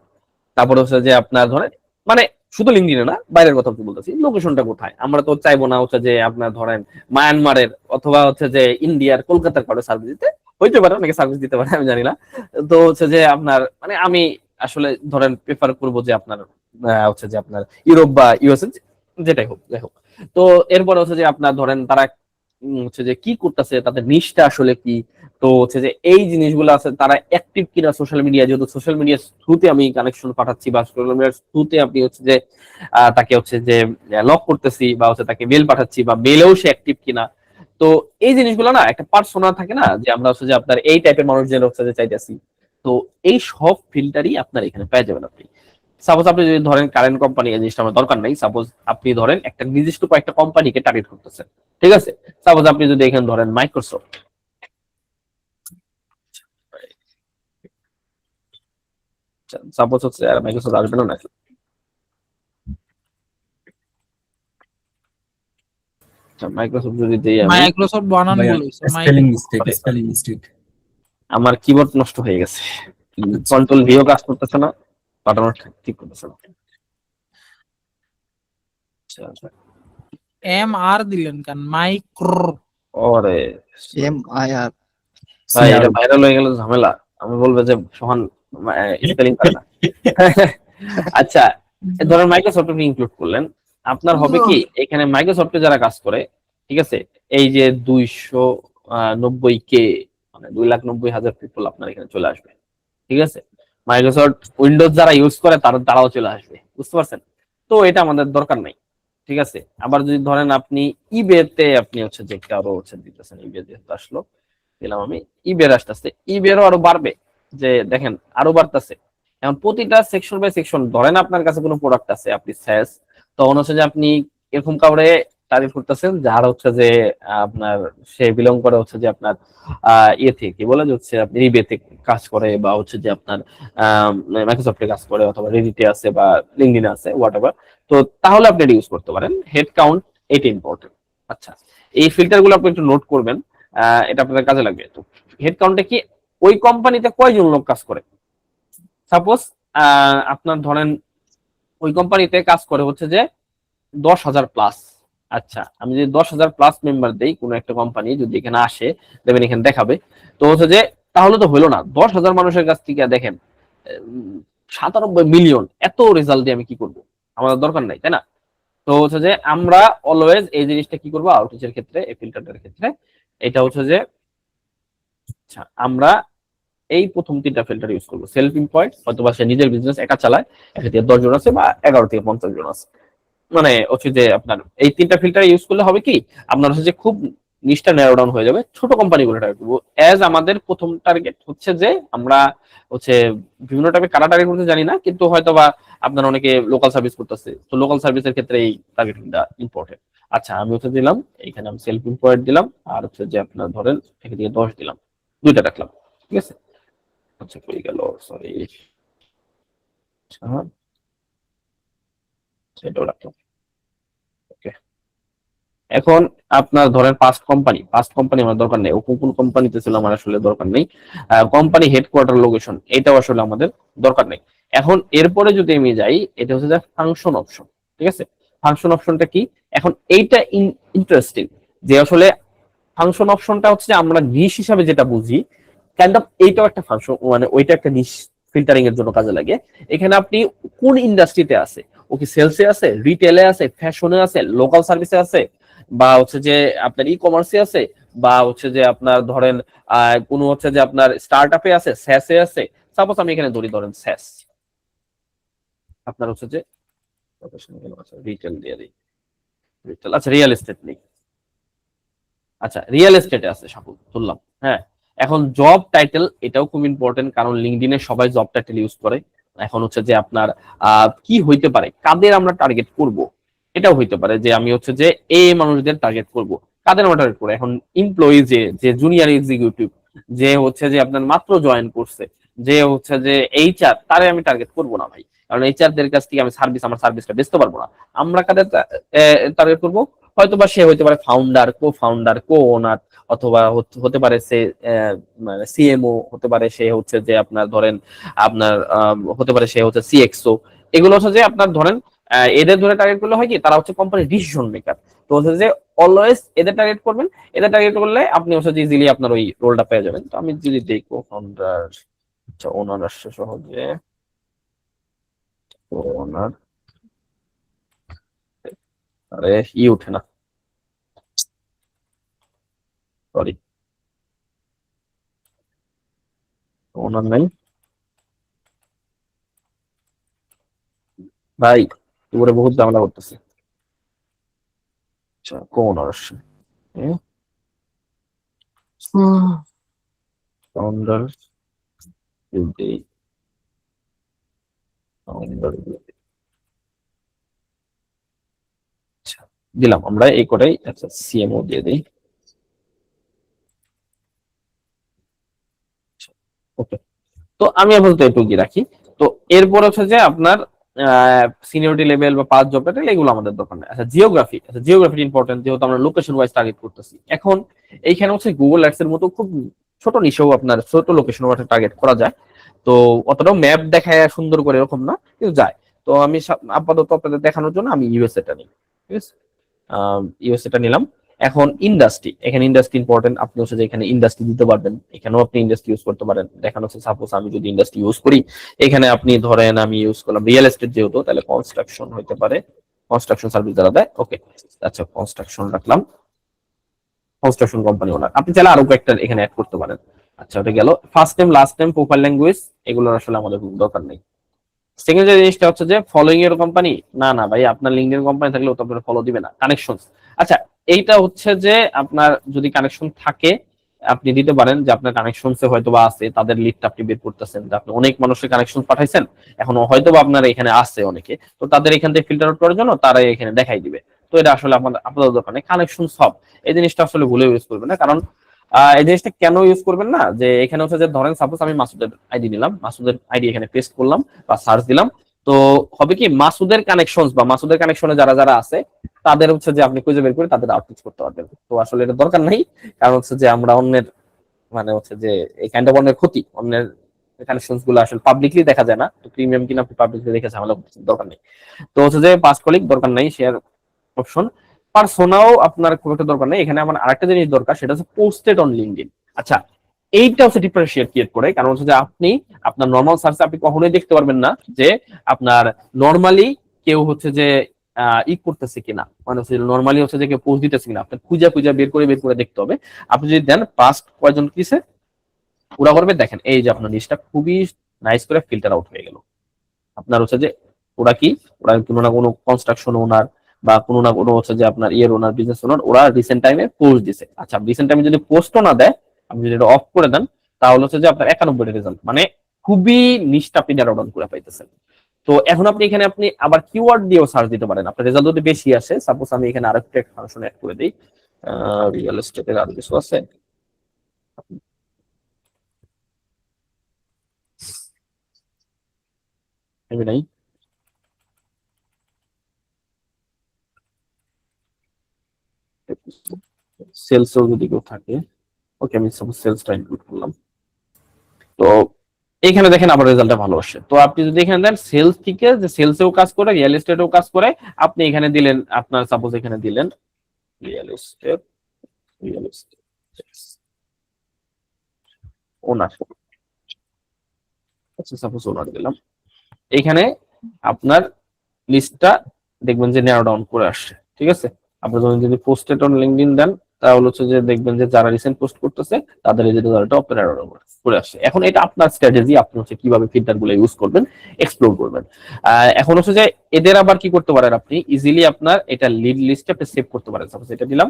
তারপরে হচ্ছে যে আপনার ধরেন মানে শুধু লিঙ্কডিনে না, বাইরের কথা বলতেছি, লোকেশনটা কোথায়। আমরা তো চাইবো না হচ্ছে যে আপনার ধরেন মায়ানমারের অথবা হচ্ছে যে ইন্ডিয়ার কলকাতার কারো সার্ভিস দিতে, হইতে পারে অনেকে সার্ভিস দিতে পারে, আমি জানি না। তো হচ্ছে যে আপনার মানে আমি আসলে ধরেন প্রেফার করবো যে আপনার হচ্ছে যে আপনার ইউরোপ বা ইউএসএ, যেটাই হোক যাই হোক। তো এরপরে হচ্ছে যে আপনার ধরেন তারা হচ্ছে যে কি করতেছে, তাদের নিশটা আসলে কি। তো হচ্ছে যে এই জিনিসগুলো আছে, তারা অ্যাক্টিভ কিনা সোশ্যাল মিডিয়া, যেহেতু সোশ্যাল মিডিয়ার থ্রুতে আমি কানেকশন পাঠাচ্ছি বা সোশ্যাল মিডিয়ার থ্রুতে আপনি হচ্ছে যে তাকে হচ্ছে যে লক করতেছি বা হচ্ছে তাকে মেল পাঠাচ্ছি বা মেলেও সে অ্যাক্টিভ কিনা। তো এই জিনিসগুলো না একটা পার্সোনা থাকে না, যে আমরা হচ্ছে যে আপনার এই টাইপের মানুষ যে হচ্ছে যে চাইতেছি। তো এই সব ফিল্টারই আপনার এখানে পেয়ে যাবেন আপনি। সাপোজ আপনি যদি ধরেন কারেন্ট কোম্পানি, এই জিনিসটা আমার দরকার নাই, সাপোজ আপনি ধরেন একটা নির্দিষ্ট কয়েকটা কোম্পানিকে টার্গেট করতেছেন, ঠিক আছে? সাপোজ আপনি যদি এখানে ধরেন মাইক্রোসফট, সাপোজ হচ্ছে মাইক্রোসফট আসবে না। মাইক্রোসফট যদি দেই আমি, মাইক্রোসফট বানান ভাইয়া বলেছে স্পেলিং মিস্টেক, স্পেলিং মিস্টেক। আমার কিবোর্ড নষ্ট হয়ে গেছে, কন্ট্রোল ভিও কাজ করতেছে না, বাটন ঠিক করতেছে না। আচ্ছা, এম আর দিলেন কেন? মাইক্রো ওরে MIR। ভাই, এটা ভাইরাল হয়ে গেলে তো ঝামেলা, আমি বলবো যে সোহান স্পেলিং পারে না। আচ্ছা, ধরেন মাইক্রোসফট আপনি ইনক্লুড করলেন, আপনার হবে কি এখানে মাইক্রোসফটে যারা কাজ করে, ঠিক আছে, এই যে 290K মানে 2,90,000 পিপল আপনার এখানে চলে আসবে, ঠিক আছে? মাইক্রোসফট উইন্ডোজ যারা ইউজ করে তারাও চলে আসবে, বুঝতে পারছেন? তো এটা আমাদের দরকার নাই, ঠিক আছে? আবার যদি ধরেন আপনি ইবেতে আপনি হচ্ছে যে কারো হচ্ছে দিতেছেন, ইবে যেহেতু আসলো দিলাম আমি, ইবের আসতেছে, ইবেরও আরো বাড়বে, যে দেখেন আরো বাড়তেছে। এখন প্রতিটা সেকশন বাই সেকশন, ধরেন আপনার কাছে কোনো প্রোডাক্ট আছে, আপনি স্যাস, তখন হচ্ছে যে আপনি এরকম কাউরে তারিফ করতেছেন যার হচ্ছে যে আপনার সে বিলং করে হচ্ছে যে আপনার ইয়ে থেকে, কি বলে যে হচ্ছে আপনি রিবেতে কাজ করে বা হচ্ছে যে আপনার মাইক্রোসফটে কাজ করে অথবা রেডিটে আছে বা লিঙ্কডিনে আছে হোয়াটএভার। তো তাহলে আপনি এটা ইউজ করতে পারেন। হেড কাউন্ট, এটা ইম্পর্টেন্ট। আচ্ছা, এই ফিল্টার গুলো আপনি একটু নোট করবেন, এটা আপনাদের কাজে লাগবে। তো হেড কাউন্টে কি, ওই কোম্পানিতে কয়জন লোক কাজ করে। সাপোজ আপনার ধরেন ওই কোম্পানিতে কাজ করে হচ্ছে যে 10,000 প্লাস। আচ্ছা, আমি যদি 10,000 প্লাস মেম্বার দেই কোনো একটা কোম্পানি, যদি এখানে আসে দেখবেন এখানে দেখাবে। তো হচ্ছে যে তাহলে তো হইলো না, 10,000 মানুষের কাছ থেকে দেখেন 97 মিলিয়ন, এত রেজাল্ট দিয়ে আমি কি করব? আমাদের দরকার নাই, তাই না? তো হচ্ছে যে আমরা অলওয়েজ এই জিনিসটা কি করবো আউটরিচের ক্ষেত্রে, এই ফিল্টারটার ক্ষেত্রে, এটা হচ্ছে যে আচ্ছা আমরা এই প্রথম 3টা ফিল্টার ইউজ করবো। সেলফ এমপ্লয়েড, অথবা সে নিজের বিজনেস একা চালায়, একা থেকে 10 জন আছে বা 11 থেকে 50 জন আছে, মানে হচ্ছে যে আপনার এই 3টা ফিল্টার ইউজ করলে হবে কি, আপনার হচ্ছে যে খুব নিচটা ন্যারো ডাউন হয়ে যাবে, ছোট কোম্পানিগুলো টার্গেট করবো। এজ আমাদের প্রথম টার্গেট হচ্ছে যে আমরা হচ্ছে বিভিন্ন টাইপের কারা টার্গেট করতে জানি না, কিন্তু হয়তো বা আপনার অনেকে লোকাল সার্ভিস করতেছে, তো লোকাল সার্ভিসের ক্ষেত্রে এই টার্গেটিংটা ইম্পর্টেন্ট। আচ্ছা, আমি হচ্ছে দিলাম এখানে, আমি সেলফ এমপ্লয়েড দিলাম, আর হচ্ছে যে আপনার ধরেন এখান থেকে 10 দিলাম, 2টা রাখলাম, ঠিক আছে? আচ্ছা, কই গেল, সরি, সেটাও রাখলাম। ওকে, এখন আপনার ধরেন ফার্স্ট কোম্পানি আমার দরকার নেই, ও কোন কোম্পানিতে ছিল আমার আসলে দরকার নেই। কোম্পানি হেডকোয়ার্টার লোকেশন, এটাও আসলে আমাদের দরকার নেই। এখন এরপরে যদি আমি যাই, এটা হচ্ছে যে ফাংশন অপশন, ঠিক আছে? ফাংশন অপশনটা কি? এখন এইটা ইন্টারেস্টিং, যে আসলে ফাংশন অপশনটা হচ্ছে যে আমরা নিশ হিসাবে যেটা বুঝি, কাইন্ড অফ এইটাও একটা ফাংশন, মানে ওইটা একটা নিশ ফিল্টারিং এর জন্য কাজে লাগে। এখানে আপনি কোন ইন্ডাস্ট্রিতে আছে, ও কি সেলসে আছে, রিটেলে আছে, ফ্যাশনে আছে, লোকাল সার্ভিসে আছে, বা হচ্ছে যে আপনার ই কমার্সে আছে, বা হচ্ছে যে আপনার ধরেন কোনো হচ্ছে যে আপনার স্টার্ট আপে আছে, স্যাসে আছে। সাপোজ আমি এখানে ধরেন স্যাস, আপনার হচ্ছে যে রিটেল দিয়ে দিই, রিটেল, আচ্ছা রিয়েল এস্টেট নেই, আচ্ছা রিয়েল এস্টেটে আছে সাপোজ ধরলাম, হ্যাঁ। এখন জব টাইটেল এটাও খুব ইম্পর্টেন্ট, কারণ লিঙ্কডইনে সবাই জব টাইটেল ইউজ করে। এখন হচ্ছে যে আপনার কি হইতে পারে, কাদের আমরা টার্গেট করব, এটাও হইতে পারে যে আমি হচ্ছে যে এই মানুষদের টার্গেট করব। কাদের আমরা টার্গেট করবো, এখন এমপ্লয়ি যে জুনিয়র এক্সিকিউটিভ, যে হচ্ছে যে আপনার মাত্র জয়েন করছে, যে হচ্ছে যে এইচআর, তারে আমি টার্গেট করবো না ভাই, কারণ এইচআর দের কাছ থেকে আমি আমার সার্ভিসটা বেচতে পারবো না। আমরা কাদের টার্গেট করবো, হয়তোবা সে হতে পারে ফাউন্ডার, কো ওনার, অথবা হতে পারে সে মানে সিএমও, হতে পারে সে হচ্ছে যে আপনার ধরেন আপনার হতে পারে সে হচ্ছে সিএক্সও। এগুলো হচ্ছে যে আপনার ধরেন এদের ধরে টার্গেট করলে হয় কি, তারা হচ্ছে কোম্পানির ডিসিশন মেকার। তো হচ্ছে যে অলওয়েজ এদের টার্গেট করবেন, এদের টার্গেট করলে আপনি হচ্ছে যে ইজিলি আপনার ওই রোলটা পেয়ে যাবেন। তো আমি যদি দেখবো ফাউন্ডার, আচ্ছা ওনার আসছে সহজে, ওনার, আরে উঠে না, সরি ওনার নাই ভাই, উপরে বহুত ঝামেলা করতেছে। আচ্ছা কোন আসছে, ফাউন্ডার দিলাম আমরা এই কোটাই। আচ্ছা সিএমও দিয়ে দিই, ওকে। তো আমি আপাতত এটুকু রাখি। তো এরপর হচ্ছে যে আপনার সিনিয়রিটি লেভেল বা পাঁচ জব টাইটেল এগুলো আমাদের দরকার নেই। আচ্ছা জিওগ্রাফি, আচ্ছা জিওগ্রাফি ইম্পর্টেন্ট, যেহেতু আমরা লোকেশন ওয়াইজ টার্গেট করতেছি। এখন এইখানে হচ্ছে গুগল অ্যাডস এর মতো খুব ছোট নিশেও আপনার ছোট লোকেশন ওয়াইজ টার্গেট করা যায়। তো অতটাও ম্যাপ দেখায় সুন্দর করে এরকম না, কিন্তু যায়। তো আমি আপাতত আপনাদের দেখানোর জন্য আমি ইউএসএ টা নিই, ঠিক আছে, ইউএসএ টা নিলাম। এখন ইন্ডাস্ট্রি, এখানে ইন্ডাস্ট্রি ইম্পর্টেন্ট, আপনি হচ্ছে যে এখানে ইন্ডাস্ট্রি দিতে পারবেন, এখানেও আপনি ইন্ডাস্ট্রি ইউজ করতে পারেন। দেখানো হচ্ছে সাপোজ আমি যদি ইন্ডাস্ট্রি ইউজ করি, এখানে আপনি ধরেন আমি ইউজ করলাম রিয়েল এস্টেট, যেহেতু তাহলে কনস্ট্রাকশন হইতে পারে, কনস্ট্রাকশন সার্ভিস যারা দেয়, ওকে। আচ্ছা কনস্ট্রাকশন রাখলাম, কনস্ট্রাকশন কোম্পানি ওনার। আপনি চাইলে আরো কয়েকটা এখানে অ্যাড করতে পারেন। আচ্ছা ওটা গেল। First name, last name, profile language, এগুলোর আসলে আমাদের দরকার নেই। সেকেন্ড যে জিনিসটা হচ্ছে যে ফলোইং এর কোম্পানি, না না ভাই, আপনার লিঙ্কডইন কোম্পানি থাকলে তো আপনার ফলো দিবে না। কানেকশন, আচ্ছা এইটা হচ্ছে যে আপনার যদি কানেকশন থাকে আপনি দিতে পারেন, যে আপনার কানেকশনসে হয়তো বা আছে, তাদের লিস্টটা আপনি বের করতেছেন, যে আপনি অনেক মানুষের কানেকশন পাঠাইছেন, এখন হয়তো বা আপনার এখানে আছে অনেকে, তো তাদের এখান থেকে ফিল্টার আউট করার জন্য তারা এখানে দেখাই দিবে। তো এটা আসলে আপনাদের দরকার নেই। কানেকশন সব, এই জিনিসটা আসলে ভুলে ইউজ করবেন না, কারণ এই জিনিসটা কেন ইউজ করবেন না, যে এখানে হচ্ছে যে ধরেন সাপোজ আমি মাসুদের আইডি নিলাম, মাসুদের আইডি এখানে পেস্ট করলাম বা সার্চ দিলাম, তো হবে কি মাসুদের কানেকশন বা মাসুদের কানেকশনে যারা যারা আছে তাদের হচ্ছে যে আপনি খুঁজে বের করে তাদের আউটরিচ করতে পারবেন। তো আসলে এটা দরকার নাই, কারণ হচ্ছে যে আমরা অন্যের মানে হচ্ছে যে এই কাইন্ড অফ অন্যের ক্ষতি, অন্যের কানেকশনস গুলো আসলে পাবলিকলি দেখা যায় না। তো প্রিমিয়াম কিনা আপনি পাবলিকলি দেখে ঝামেলা দরকার নেই। তো হচ্ছে যে পাস কলিক দরকার নাই, শেয়ার অপশন, পার্সোনাও আপনার খুব একটা দরকার নেই। এখানে আমার আরেকটা জিনিস দরকার, সেটা হচ্ছে পোস্টেড অন লিঙ্কডইন। আচ্ছা এইটা হচ্ছে ডিফারেন্সিয়েট ক্রিয়েট করে, কারণ হচ্ছে যে আপনি আপনার নর্মাল সার্চে আপনি কখনোই দেখতে পারবেন না যে আপনার নর্মালি কেউ হচ্ছে যে করতেছে কিনা, মানে হচ্ছে নর্মালি হচ্ছে যে কেউ পোস্ট দিতেছে কিনা, আপনার খুঁজা খুঁজা বের করে দেখতে হবে। আপনি যদি দেন পাস্ট কয়জন কিসে পুরা করবে, দেখেন এই যে আপনার লিস্টটা খুবই নাইস করে ফিল্টার আউট হয়ে গেল। আপনার হচ্ছে যে ওরা কি, ওরা কোনো না কোনো কনস্ট্রাকশন ওনার বা কোনো না কোনো হচ্ছে যে আপনার ইয়ের ওনার, বিজনেস ওনার, ওরা রিসেন্ট টাইমে পোস্ট দিছে। আচ্ছা রিসেন্ট টাইমে যদি পোস্টও না দেয়, আপনি যদি এটা অফ করে দেন, তাহলে হচ্ছে যে আপনার 91টা রেজাল্ট, মানে খুবই নিচটা আপনি ন্যারো ডাউন করে পাইতেছেন। তো এখন আপনি এখানে আপনি আবার কিওয়ার্ড দিয়েও সার্চ দিতে পারেন, আপনার রেজাল্ট যদি বেশি আসে। সাপোজ আমি এখানে আরেকটা ফাংশন অ্যাড করে দিই, রিয়েল এস্টেটের আর কিছু আছে, নাই সেলসও যদি কেউ থাকে, ওকে আমি সাপোজ সেলসটা ইনক্লুড করলাম। তো এখানে দেখেন আবার রেজাল্টটা ভালো আসে। তো আপনি যদি এখানে দেন সেলস থেকে, যে সেলসেও কাজ করে রিয়েল এস্টেটেও কাজ করে, আপনি এখানে দিলেন আপনার সাপোজ এখানে দিলেন রিয়েল এস্টেট ওনার, আচ্ছা সাপোজ ওনার দিলাম, এখানে আপনার লিস্টটা দেখবেন যে ন্যারো ডাউন করে আসছে, ঠিক আছে। আপনি যদি পোস্টেড অন লিঙ্কডইন দেন, তাহলে হচ্ছে যে দেখবেন যে যারা রিসেন্ট পোস্ট করতেছে তাদের এই যে রেজাল্টটা আপনার ন্যারো ডাউন করে আসছে। এখন এটা আপনার স্ট্র্যাটেজি, আপনি হচ্ছে কিভাবে ফিল্টার গুলো ইউজ করবেন, এক্সপ্লোর করবেন। এখন হচ্ছে যে এদের আবার কি করতে পারেন, আপনি ইজিলি আপনার এটা লিড লিস্টে আপনি সেভ করতে পারেন। সাপোজ এটা দিলাম,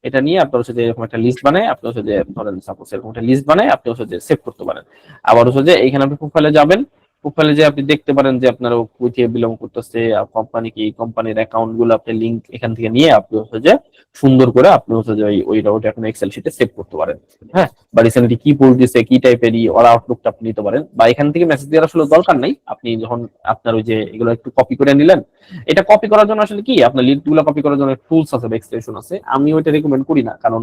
এটা নিয়ে আপনি হচ্ছে যে এরকম একটা লিস্ট বানায় আপনি হচ্ছে যে ধরেন সাপোজ এরকম একটা লিস্ট বানায় আপনি হচ্ছে যে সেভ করতে পারেন। আবার হচ্ছে যে এখানে আপনি প্রোফাইলে যাবেন, প্রোফাইলে যে আপনি দেখতে পারেন যে আপনার কই থেকে বিলং করতেছে, কোম্পানি কি, কোম্পানির অ্যাকাউন্ট গুলো আপনি লিঙ্ক এখান থেকে নিয়ে আপনি হচ্ছে যে সুন্দর করে আপনি হচ্ছে যে ওইটা এখন এক্সেল শিটে সেভ করতে পারেন। হ্যাঁ, বা রিসেন্টলি কি পোস্ট দিছে, কি টাইপেরই ওরা আউটলুকটা আপনি নিতে পারেন, বা এখান থেকে মেসেজ দেওয়ার আসলে দরকার নাই। আপনি যখন আপনার ওই যে এগুলো একটু কপি করে নিলেন, এটা কপি করার জন্য আসলে কি আপনার লিড গুলো কপি করার জন্য টুলস আছে, এক্সটেনশন আছে। আমি ওইটা রিকমেন্ড করি না, কারণ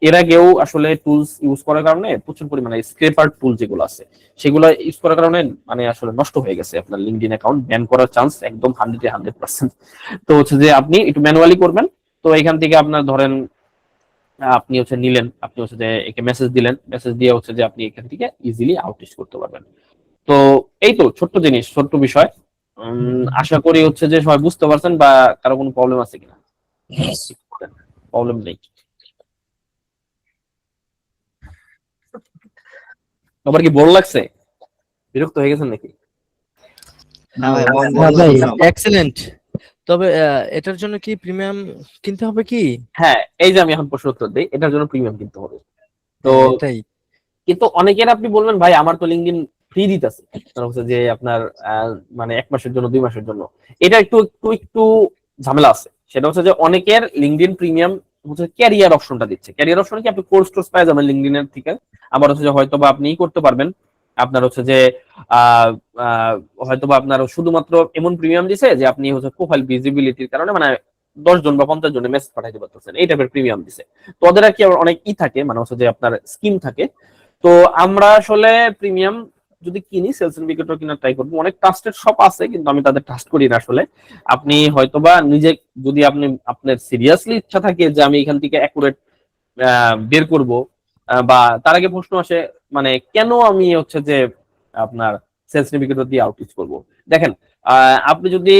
এর আগেও আসলে টুলস ইউজ করার কারণে প্রচুর পরিমাণে স্ক্রেপার টুল যেগুলো আছে সেগুলো ইউজ করার কারণে মানে আসলে নষ্ট হয়ে গেছে আপনার লিঙ্কডইন অ্যাকাউন্ট, ব্যান করার চান্স একদম 100%। তো হচ্ছে যে আপনি একটু ম্যানুয়ালি করবেন। তো এখান থেকে আপনার ধরেন আপনি হচ্ছে নিলেন, আপনি হচ্ছে যে একে মেসেজ দিলেন, মেসেজ দিয়ে হচ্ছে যে আপনি এখান থেকে ইজিলি আউটরিচ করতে পারবেন। তো এই তো ছোট্ট জিনিস, ছোট্ট বিষয়। আশা করি হচ্ছে যে সবাই বুঝতে পারছেন, বা কারো কোনো প্রবলেম আছে কিনা? প্রবলেম নেই? আবার কি বোর লাগছে, বিরক্ত হয়ে গেছেন নাকি? না ভাই, মন দিয়ে হ্যাঁ ভাই, শুনলাম। এক্সেলেন্ট। তবে এটার জন্য কি প্রিমিয়াম কিনতে হবে কি? হ্যাঁ, এই যে আমি এখন প্রশ্ন উত্তর দিই, এটার জন্য প্রিমিয়াম কিনতে হবে। তো এটাই কিন্তু অনেকের আপনি বলবেন ভাই আমার তো লিঙ্কডইন ফ্রি দিতেছে, হচ্ছে যে আপনার মানে 1 মাসের জন্য 2 মাসের জন্য। এটা একটু একটু একটু ঝামেলা আছে। সেটা হচ্ছে যে অনেকের লিঙ্কডইন প্রিমিয়াম হচ্ছে ক্যারিয়ার অপশনটা দিচ্ছে। ক্যারিয়ার অপশনে কি আপনি কোর্স টোর্স পাওয়া যাবেন লিঙ্কডইনের থেকে। আবার হচ্ছে যে হয়তো বা আপনি করতে পারবেন, আপনার হচ্ছে যে আহ হয়তো বা আপনার শুধুমাত্র এমন প্রিমিয়াম দিছে যে আপনি হচ্ছে প্রোফাইল ভিজিবিলিটির কারণে মানে 10 জন বা 50 জনের মেসেজ পাঠাইতে পারতেছেন, এই টাইপের প্রিমিয়াম দিছে। তো ওদের আর কি আবার অনেক থাকে, মানে হচ্ছে যে আপনার স্কিম থাকে। তো আমরা আসলে প্রিমিয়াম যদি কিনি, সেলস নাভিগেটর কিনা ট্রাই করবো। অনেক ট্রাস্টেড শপ আছে কিন্তু আমি তাদের ট্রাস্ট করি না আসলে। আপনি হয়তোবা নিজে যদি আপনি আপনার সিরিয়াসলি ইচ্ছা থাকে যে আমি এখান থেকে অ্যাকুরেট বের করব, বা তার আগে প্রশ্ন আসে মানে কেন আমি হচ্ছে যে আপনার সেলস নাভিগেটর দিয়ে আউটরিচ করব। দেখেন, আপনি যদি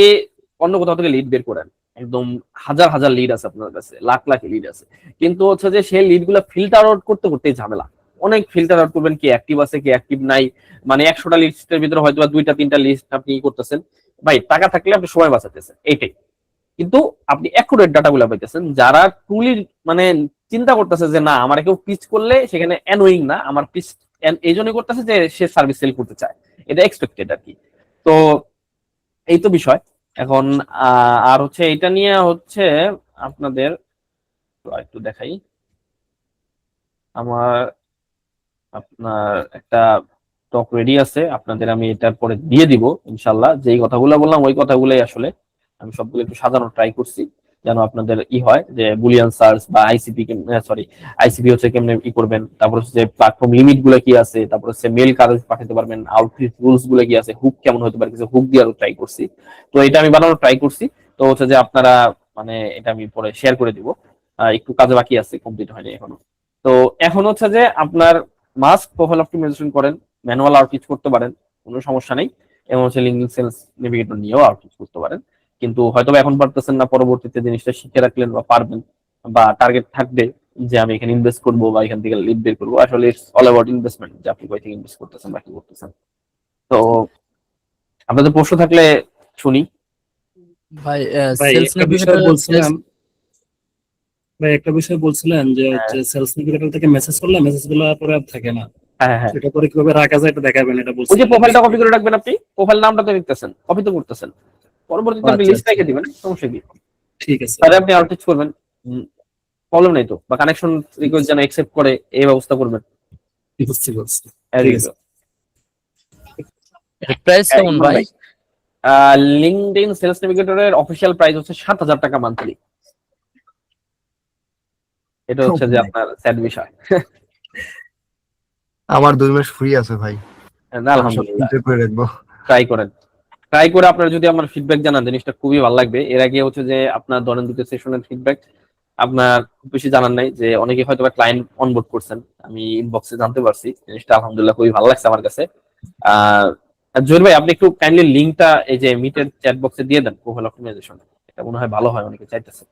অন্য কোথাও থেকে লিড বের করেন, একদম হাজার হাজার লিড আছে আপনার কাছে, লাখ লাখ লিড আছে, কিন্তু হচ্ছে যে সেই লিড গুলা ফিল্টার আউট করতে করতেই ঝামেলা। অনেক ফিল্টার আউট করবেন, কি অ্যাক্টিভ আছে কি অ্যাক্টিভ নাই, মানে 100টা লিস্টের ভিতরে হয়তো 2টা 3টা লিস্ট আপনি করতেছেন। ভাই টাকা থাকলে আপনি সময় বাঁচাতেছেন, এইটাই। কিন্তু আপনি অ্যাকুরেট ডাটা গুলা পাইতেছেন, যারা টুলি মানে চিন্তা করতেছে যে না আমার কেউ পিচ করলে সেখানে অ্যানোয়িং না, আমার পিচ এই জন্যই করতেছে যে সে সার্ভিস সেল করতে চায়, এটা এক্সপেক্টেড আর কি। তো এই তো বিষয়। এখন আর হচ্ছে এটা নিয়ে হচ্ছে আপনাদের একটু দেখাই, আমার আপনার একটা টক রেডি আছে আপনাদের, আমি এটার পরে দিয়ে দিব ইনশাল্লাহ। যেই কথাগুলো বললাম ওই কথাগুলোই আসলে আমি সবগুলো একটু সাজানো ট্রাই করছি, যেন আপনাদের হয় যে বুলিয়ান সার্চ বা আইসিপি, সরি আইসিপি হচ্ছে কেমনে করবেন, তারপর হচ্ছে যে প্ল্যাটফর্ম লিমিট গুলো কি আছে, তারপর হচ্ছে মেল কাজ পাঠাতে পারবেন, আউটরিচ রুলস গুলো কি আছে, হুক কেমন হতে পারে, কিছু হুক দিয়ে ট্রাই করছি। তো এটা আমি বানানোর ট্রাই করছি। তো হচ্ছে যে আপনারা মানে এটা আমি পরে শেয়ার করে দিব, একটু কাজে বাকি আছে, কমপ্লিট হয়নি এখনো। তো এখন হচ্ছে যে আপনার মাস্ক প্রোফাইল অপটিমাইজেশন করেন, ম্যানুয়াল আউটরিচ করতে পারেন, কোনো সমস্যা নেই। এবং হচ্ছে লিঙ্কডিন সেলস নেভিগেটর নিয়েও আউটরিচ করতে পারেন, কিন্তু হয়তো এখন পারতেছেন না, পরবর্তীতে জিনিসটা শিখে রাখলেন বা পারবেন, বা টার্গেট থাকবে যে আমি এখানে ইনভেস্ট করবো বা এখান থেকে লিড বের করবো। আসলে ইটস অল অ্যাবাউট ইনভেস্টমেন্ট, যে আপনি কই থেকে ইনভেস্ট করতেছেন বা কি করতেছেন। তো আপনাদের প্রশ্ন থাকলে শুনি। ভাই ভাই সেলস একটা বিষয় নাভিগেটর বলছিলাম, ভাই একটা বিষয় বলছিলেন যে হচ্ছে সেলস নাভিগেটর থেকে মেসেজ করলে মেসেজ গুলো পরে আর থাকে না, হ্যাঁ হ্যাঁ, সেটা পরে কিভাবে রাখা যায় এটা দেখাবেন, এটা ওই যে বলছিলেন। প্রোফাইলটা কপি করে রাখবেন, আপনি প্রোফাইল নামটা তো লিখতেছেন, কপি তো করতেছেন, পরবর্তীতে আপনি আচ্ছা লিস্ট আচ্ছা, রেখে দিবেন, সমস্যা কি? ঠিক আছে, তাহলে আপনি আউটরিচ করবেন, প্রবলেম নেই তো। বা কানেকশন রিকোয়েস্ট যেন অ্যাকসেপ্ট করে এই ব্যবস্থা করবেন। বুঝছি বুঝছি, As ঠিক আছে। usual. প্রাইস কেমন ইমন ভাই? ভাই, লিঙ্কডইন সেলস নেভিগেটরের অফিসিয়াল প্রাইস হচ্ছে 7,000 টাকা মান্থলি। এটা হচ্ছে যে আপনার স্যাড বিষয়। আমার 2 মাস ফ্রি আছে ভাই, না, আমি সব আলহামদুলিল্লাহ, ফ্রিতে করে রাখবো। ট্রাই করেন। ট্রাই করে আপনারা যদি আমার ফিডব্যাক জানান, জিনিসটা খুবই ভালো লাগবে। এর আগে হচ্ছে যে আপনার ধরেন 2টা সেশনের ফিডব্যাক আপনার খুব বেশি জানার নাই, যে অনেকে হয়তো বা ক্লায়েন্ট অনবোর্ড করছেন, আমি ইনবক্সে জানতে পারছি। জিনিসটা আলহামদুলিল্লাহ খুবই ভালো লাগছে আমার কাছে। আহ জহির ভাই, আপনি একটু কাইন্ডলি লিংকটা এই যে মিটের চ্যাট বক্সে দিয়ে দেন, প্রোফাইল অপটিমাইজেশন, এটা মনে হয় ভালো হয়, অনেকে চাইতেছে।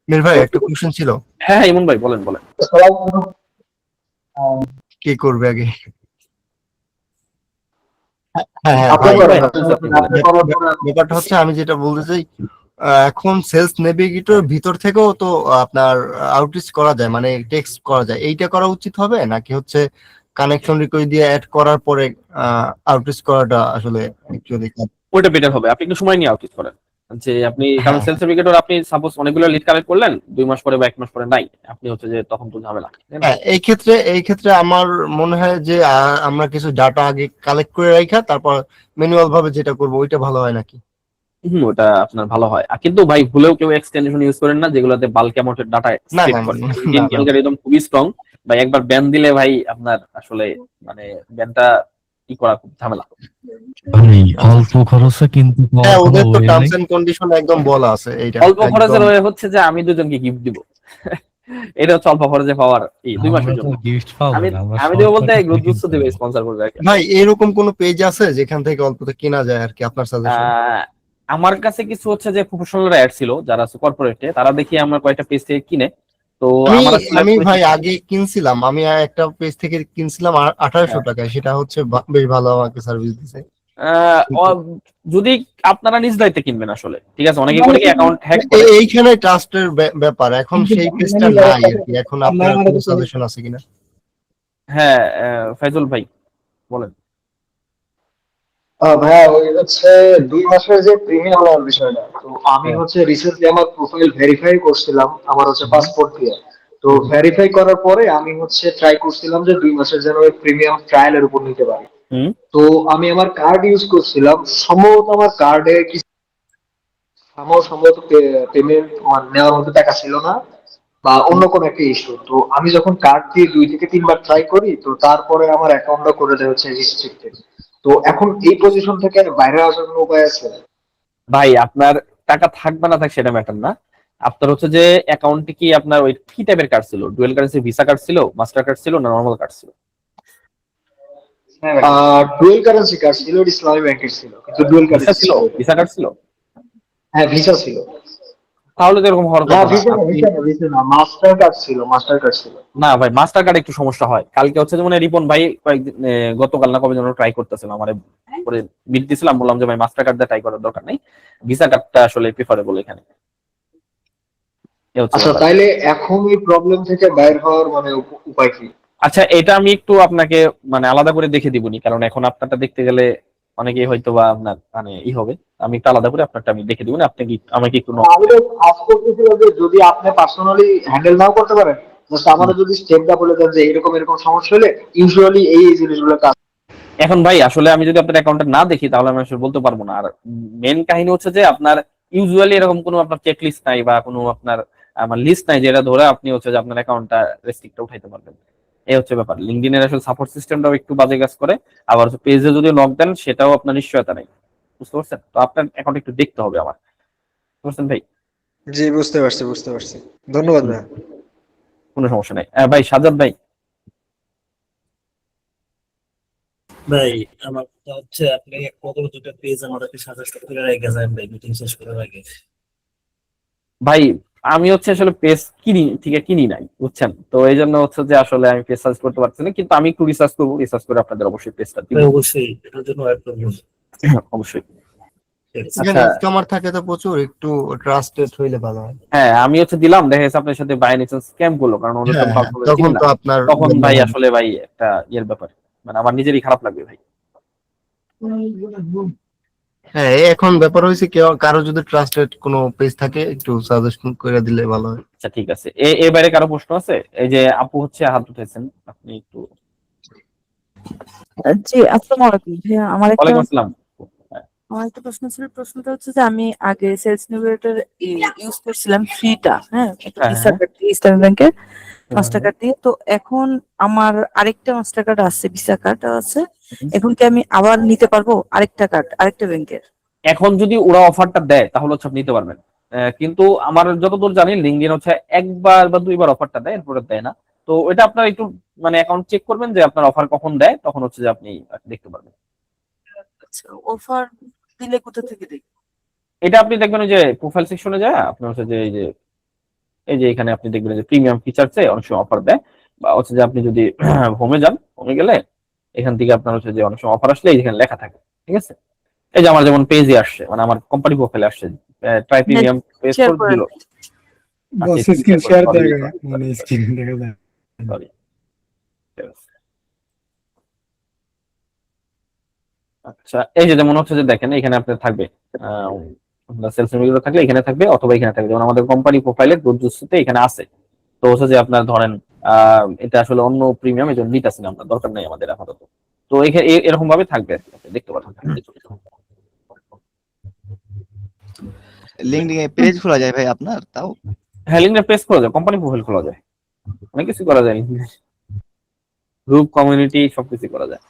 মের ভাই একটা কোশ্চেন ছিল। হ্যাঁ হ্যাঁ, ইমন ভাই বলেন বলেন। কে করবে আগে? হ্যাঁ হ্যাঁ আপনার ভাই, ভাই, ব্যাপারটা হচ্ছে আমি যেটা বলতে চাই, এখন সেলস নেভিগেটর ভিতর থেকেও তো আপনার আউটরিচ করা যায়, মানে টেক্সট করা যায়, এইটা করা উচিত হবে নাকি হচ্ছে কানেকশন রিকোয়েস্ট দিয়ে অ্যাড করার পরে আউটরিচ করাটা আসলে অ্যাকচুয়ালি? ওইটা বেটার হবে, আপনি একটু সময় নিয়ে আউটরিচ করেন। যে আপনি কারণ হ্যাঁ সেলস নেভিগেটর আপনি সাপোজ অনেকগুলো লিড কালেক্ট করলেন 2 মাস পরে বা 1 মাস পরে নাই, আপনি হচ্ছে যে তখন তো ঝামেলা, তাই না? হ্যাঁ, এই ক্ষেত্রে আমার মনে হয় যে আমরা কিছু ডাটা আগে কালেক্ট করে রাখা, তারপর ম্যানুয়াল ভাবে যেটা করবো ওইটা ভালো হয় নাকি? ওটা আপনার ভালো হয়। কিন্তু ভাই ভুলেও কেউ এক্সটেনশন ইউজ করেন না যেগুলোতে বাল্ক অ্যামাউন্টের ডাটা না স্ট্রিপ না করে। না, ইন্ডিয়ান না। অ্যালগরিদম খুবই স্ট্রং ভাই, একবার ব্যান দিলে ভাই আপনার আসলে মানে ব্যানটা কি করা খুব ঝামেলা। ভাই অল্প খরচে কিন্তু হ্যাঁ, ওদের তো টার্মস এন্ড কন্ডিশন একদম বলা আছে এইটা অল্প খরচের একদম। হয়ে হচ্ছে যে আমি দুজনকে গিফট দিব এটা হচ্ছে অল্প খরচে পাওয়ার 2 মাসের জন্য। গিফট পাবো আমি না, আমরা আমি দেবো বলতে শর্টকাটে গ্রুপ কিনতে দেবে, হবে। স্পন্সর করবে আর কি। ভাই এরকম কোন পেজ আছে যেখান থেকে অল্পতে কেনা যায় আর কি, আপনার সাজেশন? আমার কাছে কিছু হচ্ছে যে প্রফেশনাল অ্যাড ছিল যারা আছে কর্পোরেটে, তারা দেখি আমার কয়েকটা পেজ থেকে কিনে। তো আমি আমার আসলে আমি ভাই আগে কিনছিলাম, আমি একটা পেজ থেকে কিনছিলাম 1800 টাকায়, সেটা হচ্ছে বেশ ভালো আমাকে সার্ভিস দিছে। যদি আপনারা নিজ দায়িত্বে কিনবেন আসলে ঠিক আছে, অনেকে করে কি অ্যাকাউন্ট হ্যাক করে। এইখানে ট্রাস্টের ব্যাপার, এখন সেই পেজটা নাই আর কি, এখন আপনার কোনো সাজেশন আছে কিনা? হ্যাঁ ফাইজুল ভাই বলেন। ভাইয়া ওই হচ্ছে 2 মাসের যে প্রিমিয়াম নেওয়ার বিষয়টা, তো আমি হ্যাঁ। হচ্ছে রিসেন্টলি আমার প্রোফাইল ভেরিফাই করছিলাম আমার হচ্ছে পাসপোর্ট দিয়ে। তো ভেরিফাই করার পরে আমি হচ্ছে ট্রাই করছিলাম যে 2 মাসের যেন প্রিমিয়াম ট্রায়ালের উপর নিতে পারি। হুম। তো আমি আমার কার্ড ইউজ করছিলাম, সম্ভবত আমার কার্ডে কিছু সম্ভবত পেমেন্ট নেওয়ার মতো টাকা ছিল না, বা অন্য কোনো একটা ইস্যু। তো আমি যখন কার্ড দিয়ে 2 থেকে 3 বার ট্রাই করি, তো তারপরে আমার অ্যাকাউন্টটা করে দেওয়া হচ্ছে রিস্ট্রিক্টেড। তো এখন এই পজিশন থেকে বাইরে আসার কোনো উপায় আছে? ভাই আপনার টাকা থাকবে না থাক সেটা ম্যাটার না, আপনার হচ্ছে যে অ্যাকাউন্টে কি আপনার ওই কি টাইপের কার্ড ছিল, ডুয়েল কারেন্সি ভিসা কার্ড ছিল, মাস্টার কার্ড ছিল না নরমাল কার্ড ছিল? ডুয়েল কারেন্সি কার্ড ছিল, ইসলামী ব্যাংকের ছিল, কিন্তু ডুয়েল ভিসা কারেন্সি ছিল, ছিল। ভিসা কার্ড ছিল? হ্যাঁ ভিসা ছিল। তাহলে তো এরকম হওয়ার না কথা না। ভিসা না, ভিসা না, মাস্টার কার্ড ছিল, মাস্টার কার্ড ছিল। না ভাই মাস্টার কার্ড একটু সমস্যা হয়। কালকে হচ্ছে যেমন রিপন ভাই কয়েকদিন গতকাল না কবে যেন ট্রাই করতেছিল, আমার পরে বিট দিছিলাম, বললাম যে ভাই মাস্টার কার্ড দিয়ে ট্রাই করার দরকার নেই, ভিসা কার্ডটা আসলে প্রিফারেবল এখানে। আচ্ছা তাইলে এখন এই প্রবলেম থেকে বাইর হওয়ার মানে উপায় কি? আচ্ছা এটা আমি একটু আপনাকে মানে আলাদা করে দেখে দিবনি, কারণ এখন আপনারটা দেখতে গেলে অনেকেই হয়তো বা আপনার মানে হবে। আমি একটু আলাদা করে আপনারটা আমি দেখে দিবনি, আপনি কি আমাকে একটু আমি তো আজ করতেছিল যে যদি আপনি পার্সোনালি হ্যান্ডেল নাও করতে পারেন, জাস্ট আমাদের যদি স্টেপটা বলে দেন যে এরকম এরকম সমস্যা হলে ইউজুয়ালি এই জিনিসগুলো কাজ। এখন ভাই আসলে আমি যদি আপনার অ্যাকাউন্টটা না দেখি তাহলে আমি আসলে বলতে পারবো না। আর মেন কাহিনী হচ্ছে যে আপনার ইউজুয়ালি এরকম কোনো আপনার চেক লিস্ট নাই বা কোনো আপনার আমার লিস্ট নাই যেটা ধরে আপনি হচ্ছে যে আপনার অ্যাকাউন্টটা রেস্ট্রিক্টটা উঠাইতে পারবেন। এই হচ্ছে ব্যাপার। লিঙ্কডইনের আসলে সাপোর্ট সিস্টেমটাও একটু বাজে কাজ করে, আবার পেজে যদি লক দেন সেটাও আপনার নিশ্চয়তা নেই, বুঝতে পারছেন? তো আপনার অ্যাকাউন্ট একটু দেখতে হবে আমার, বুঝতে পারছেন ভাই? জি বুঝতে পারছি বুঝতে পারছি, ধন্যবাদ ভাই। কোনো সমস্যা নেই। ভাই সাজ্জাদ ভাই। ভাই আমার কথা হচ্ছে আপনি কত দুটো পেজ আমাদেরকে সাজেস্ট করে রেখে যান ভাই, মিটিং শেষ করার আগে। ভাই আমি হচ্ছে আসলে পেজ কিনি নাই বুঝছেন, তো এই জন্য হচ্ছে যে আসলে আমি পেজ সার্চ করতে পারছি না, কিন্তু আমি একটু রিসার্চ করবো, রিসার্চ করে আপনাদের অবশ্যই পেজটা দিব। অবশ্যই এটার জন্য ওয়েট করব। অবশ্যই। এখানে স্ক্যামার থাকে তো প্রচুর, একটু ট্রাস্টেড হইলে ভালো হয়। হ্যাঁ আমি হচ্ছে দিলাম, দেখা যাচ্ছে আপনার সাথে বাই নেচার স্ক্যাম করলো, কারণ ওদের তো তখন তো আপনার তখন ভাই আসলে ভাই একটা ইয়ের ব্যাপার, মানে আমার নিজেরই খারাপ লাগবে ভাই। হ্যাঁ এখন ব্যাপার হয়েছে কারো যদি ট্রাস্টেড কোনো পেজ থাকে একটু সাজেশন করে দিলে ভালো হয়। আচ্ছা ঠিক আছে, এবারে কারো প্রশ্ন আছে? এই যে আপু হচ্ছে হাত উঠেছেন, আপনি একটু। জি আসসালামু আলাইকুম ভাইয়া, আমার ওয়ালাইকুম আসসালাম। একটা প্রশ্ন ছিল। প্রশ্নটা হচ্ছে যে আমি আগে সেলস নেভিগেটর ইউজ করছিলাম ফ্রিটা, হ্যাঁ ভিসা কার্ড দিয়ে, ইসলামী ব্যাংকের মাস্টার কার্ড দিয়ে। তো এখন আমার আরেকটা মাস্টার কার্ড আছে, ভিসা কার্ড আছে। এখন কি আমি আবার নিতে পারবো আরেকটা কার্ড আরেকটা ব্যাংকের? এখন যদি ওরা অফারটা দেয় তাহলে হচ্ছে আপনি নিতে পারবেন, কিন্তু আমার যতদূর জানি লিঙ্কডইন হচ্ছে একবার বা দুইবার অফারটা দেয়, এরপরে দেয় না। তো এটা আপনার একটু মানে অ্যাকাউন্ট চেক করবেন যে আপনার অফার কখন দেয়, তখন হচ্ছে যে আপনি দেখতে পারবেন। আচ্ছা অফার দিলে কোথা থেকে দেখব? এটা আপনি দেখবেন ওই যে প্রোফাইল সেকশনে যায় আপনার হচ্ছে যে এই যে এখানে আপনি দেখবেন যে প্রিমিয়াম ফিচারসে অনেক সময় অফার দেয়, বা হচ্ছে যে আপনি যদি হোমে যান, হোমে গেলে এখান থেকে আপনার হচ্ছে যে অনেক সময় অফার আসলে এখানে লেখা থাকে, ঠিক আছে? এই যে আমার যেমন পেজে আসছে, মানে আমার কোম্পানি প্রোফাইলে আসছে try premium page share code করে দিল। বস স্ক্রিন শেয়ার দেখা মানে স্ক্রিন দেখা যায়। সরি। আচ্ছা এই যে যেমন হচ্ছে যে দেখেন এখানে আপনার থাকবে সেলস নেভিগেটর থাকলে এখানে থাকবে অথবা এখানে থাকবে, যেমন আমাদের কোম্পানি প্রোফাইলে গ্রুপতে এখানে আছে। তো হচ্ছে যে আপনার ধরেন এটা আসলে অন্য প্রিমিয়াম, এই জন্য নিতেছি না, আপনার দরকার নেই আমাদের আপাতত। তো এখানে এরকম ভাবে থাকবে আর কি, আপনি দেখতে পারেন। লিঙ্কডিন এ পেজ খোলা যায় ভাই আপনার তাও? হ্যাঁ লিঙ্কডইন পেজ খোলা যায়, কোম্পানি প্রোফাইল খোলা যায়, অনেক কিছু করা যায়, গ্রুপ কমিউনিটি সবকিছু করা যায়।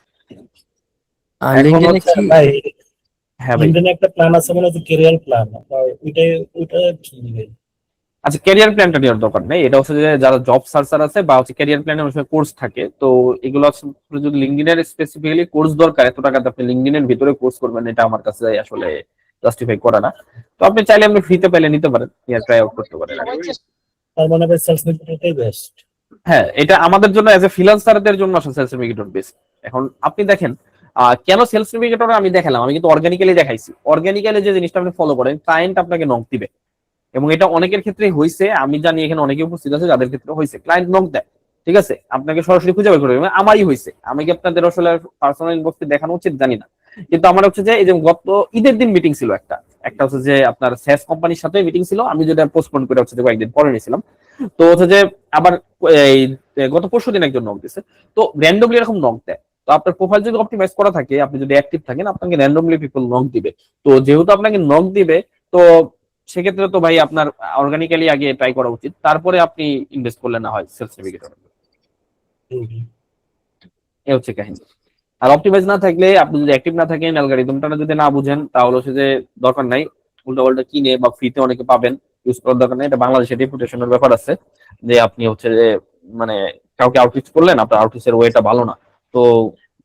আর এখন লিঙ্কডইনে হচ্ছে কি ভাই হ্যাঁ ভাই, লিঙ্কডইনে একটা প্ল্যান আছে মানে ক্যারিয়ার প্ল্যান, ওইটা কি ভাই? আচ্ছা ক্যারিয়ার প্ল্যানটা নেওয়ার দরকার নেই, এটা হচ্ছে যে যারা জব সার্চার আছে বা হচ্ছে ক্যারিয়ার প্ল্যানের অনেক সময় কোর্স থাকে, তো এগুলো আসলে যদি লিঙ্কডইনের স্পেসিফিক্যালি কোর্স দরকার এত টাকাতে আপনি লিঙ্কডইনের ভিতরে কোর্স করবেন, এটা আমার কাছে আসলে জাস্টিফাই করে না। তো আপনি চাইলে আপনি ফ্রিতে পেলে নিতে পারেন, ইয়ার ট্রাই আউট করতে পারেন। তার মানে ভাই সেলস নেভিগেটরটাই বেস্ট। হ্যাঁ এটা আমাদের জন্য এজ এ ফ্রিল্যান্সারদের জন্য আসলে সেলস নেভিগেটর বেস্ট। এখন আপনি দেখেন কেন সেলস নেভিগেটর আমি দেখালাম, আমি কিন্তু অর্গানিক্যালি দেখাইছি। অর্গানিক্যালি যে জিনিসটা আপনি ফলো করেন, ক্লায়েন্ট আপনাকে নক দিবে, এবং এটা অনেকের ক্ষেত্রেই হয়েছে, আমি জানি এখানে অনেকে উপস্থিত আছে যাদের ক্ষেত্রে হয়েছে, ক্লায়েন্ট নক দেয়, ঠিক আছে, আপনাকে সরাসরি খুঁজে বের করে দেবে। আমারই হয়েছে, আমি কি আপনাদের আসলে পার্সোনাল ইনবক্সে দেখানো উচিত জানি না, কিন্তু আমার হচ্ছে যে এই যে গত ঈদের দিন মিটিং ছিল একটা একটা হচ্ছে যে আপনার স্যাস কোম্পানির সাথে মিটিং ছিল, আমি যেটা পোস্টপোন করে হচ্ছে যে কয়েকদিন পরে নিয়েছিলাম। তো হচ্ছে যে আবার এই গত পরশু দিন একজন নক দিছে, তো র্যান্ডমলি এরকম নক দেয়। তো আপনার প্রোফাইল যদি অপটিমাইজ করা থাকে, আপনি যদি অ্যাক্টিভ থাকেন, আপনাকে র্যান্ডমলি পিপল নক দিবে। তো যেহেতু আপনাকে নক দিবে, তো সেক্ষেত্রে তো ভাই আপনার অর্গানিক্যালি আগে ট্রাই করা উচিত, তারপরে আপনি ইনভেস্ট করলে না হয় সেলস নেভিগেটর। এ হচ্ছে কাহিনী। আর অপটিমাইজ না থাকলে, আপনি যদি অ্যাক্টিভ না থাকেন, অ্যালগরিদমটা যদি না বুঝেন, তাহলে হচ্ছে যে দরকার নাই, উল্টা পাল্টা কিনে বা ফ্রিতে অনেকে পাবেন, ইউজ করার দরকার নেই। এটা বাংলাদেশের রেপুটেশনের ব্যাপার আছে, যে আপনি হচ্ছে যে মানে কাউকে আউটরিচ করলেন, আপনার আউটরিচের ওয়েটা ভালো না, তো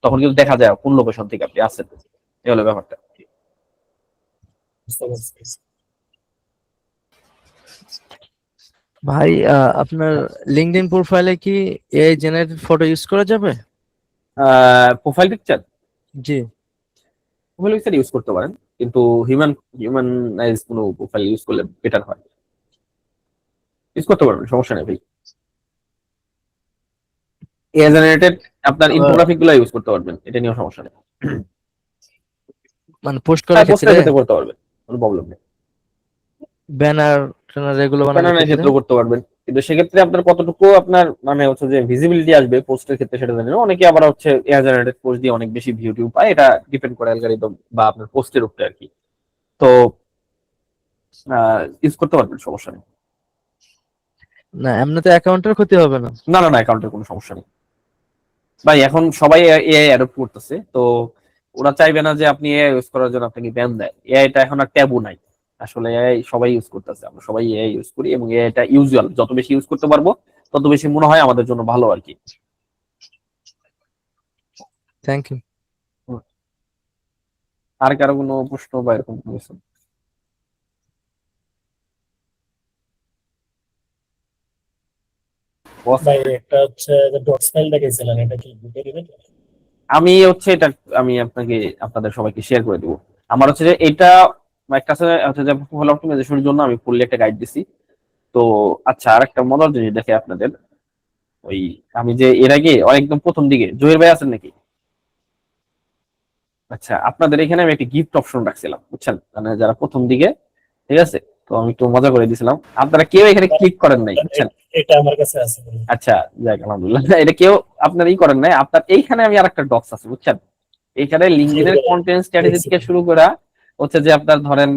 তখন কিন্তু দেখা যায় কোন লোকেশন থেকে আপনি আসছেন। এই হলো ব্যাপারটা। ভাই আপনার লিঙ্কডইন প্রোফাইলে কি এআই জেনারেটেড ফটো ইউজ করা যাবে? প্রোফাইল পিকচার, জি। প্রোফাইল পিকচার ইউজ করতে পারেন, কিন্তু হিউম্যানাইজ কোনো প্রোফাইল ইউজ করলে বেটার হয়। ইউজ করতে পারবেন, সমস্যা নেই ভাই। এআই জেনারেটেড আপনার ইনফোগ্রাফিক গুলো ইউজ করতে পারবেন, এটা নিয়েও সমস্যা নেই। মানে পোস্ট করার পোস্টের ক্ষেত্রে ক্ষেত্রে করতে পারবেন, কোনো প্রবলেম নেই। ব্যানার ট্যানার এগুলো বানানোর বানানোর ক্ষেত্রে ক্ষেত্রে করতে পারবেন, কিন্তু সেক্ষেত্রে আপনার কতটুকু আপনার মানে হচ্ছে যে ভিজিবিলিটি আসবে পোস্টের ক্ষেত্রে সেটা জানি না। অনেকে আবার হচ্ছে এআই জেনারেটেড পোস্ট দিয়ে অনেক বেশি ভিউ টিউ পায়, এটা ডিপেন্ড করে অ্যালগরিদম বা আপনার পোস্টের উপরে আর কি। তো ইউজ করতে পারবেন, সমস্যা নেই। না এমনিতে অ্যাকাউন্টের ক্ষতি হবে না? না না না, অ্যাকাউন্টের কোনো সমস্যা নেই ভাই, এখন সবাই এআই অ্যাডপ্ট করতেছে, তো ওরা চাইবে না যে আপনি এআই ইউজ করার জন্য আপনাকে ব্যান দেয়। এআইটা এখন আর ট্যাবু নাই, আসলে এআই সবাই ইউজ করতেছে, আমরা সবাই এআই ইউজ করি, এবং এআইটা ইউজুয়াল, যত বেশি ইউজ করতে পারবো তত বেশি মনে হয় আমাদের জন্য ভালো আর কি। Thank you. আর কারো কোনো প্রশ্ন বা এরকম কিছু? ভাই একটা হচ্ছে যে ডটস ফাইল দেখাইছিলেন, এটা কি বুঝে দিবেন? আমি হচ্ছে এটা আমি আপনাদের সবাইকে শেয়ার করে দিব। আমার হচ্ছে যে এটা একটা হচ্ছে যে প্রোফাইল অপটিমাইজেশনের জন্য আমি ফুললি একটা গাইড দিছি। তো আচ্ছা, আর একটা মজার জিনিস দেখে আপনাদের, ওই আমি যে এর আগে একদম প্রথম দিকে জহির ভাই আছেন নাকি? আচ্ছা, আপনাদের এখানে আমি একটা গিফট অপশন রাখছিলাম, বুঝছেন, মানে যারা প্রথম দিকে, ঠিক আছে, তো আমি একটু মজা করে দিয়েছিলাম, আপনারা কেউ এখানে ক্লিক করেন নাই, বুঝছেন। এটা আমার কাছে আছে। আচ্ছা যাক আলহামদুলিল্লাহ, এটা কেউ আপনার করেন নাই। আপনার এইখানে আমি আর একটা ডক্স আছে, বুঝছেন, এইখানে লিঙ্কডইনের কন্টেন্ট স্ট্র্যাটেজি থেকে শুরু করা হচ্ছে যে আপনার ধরেন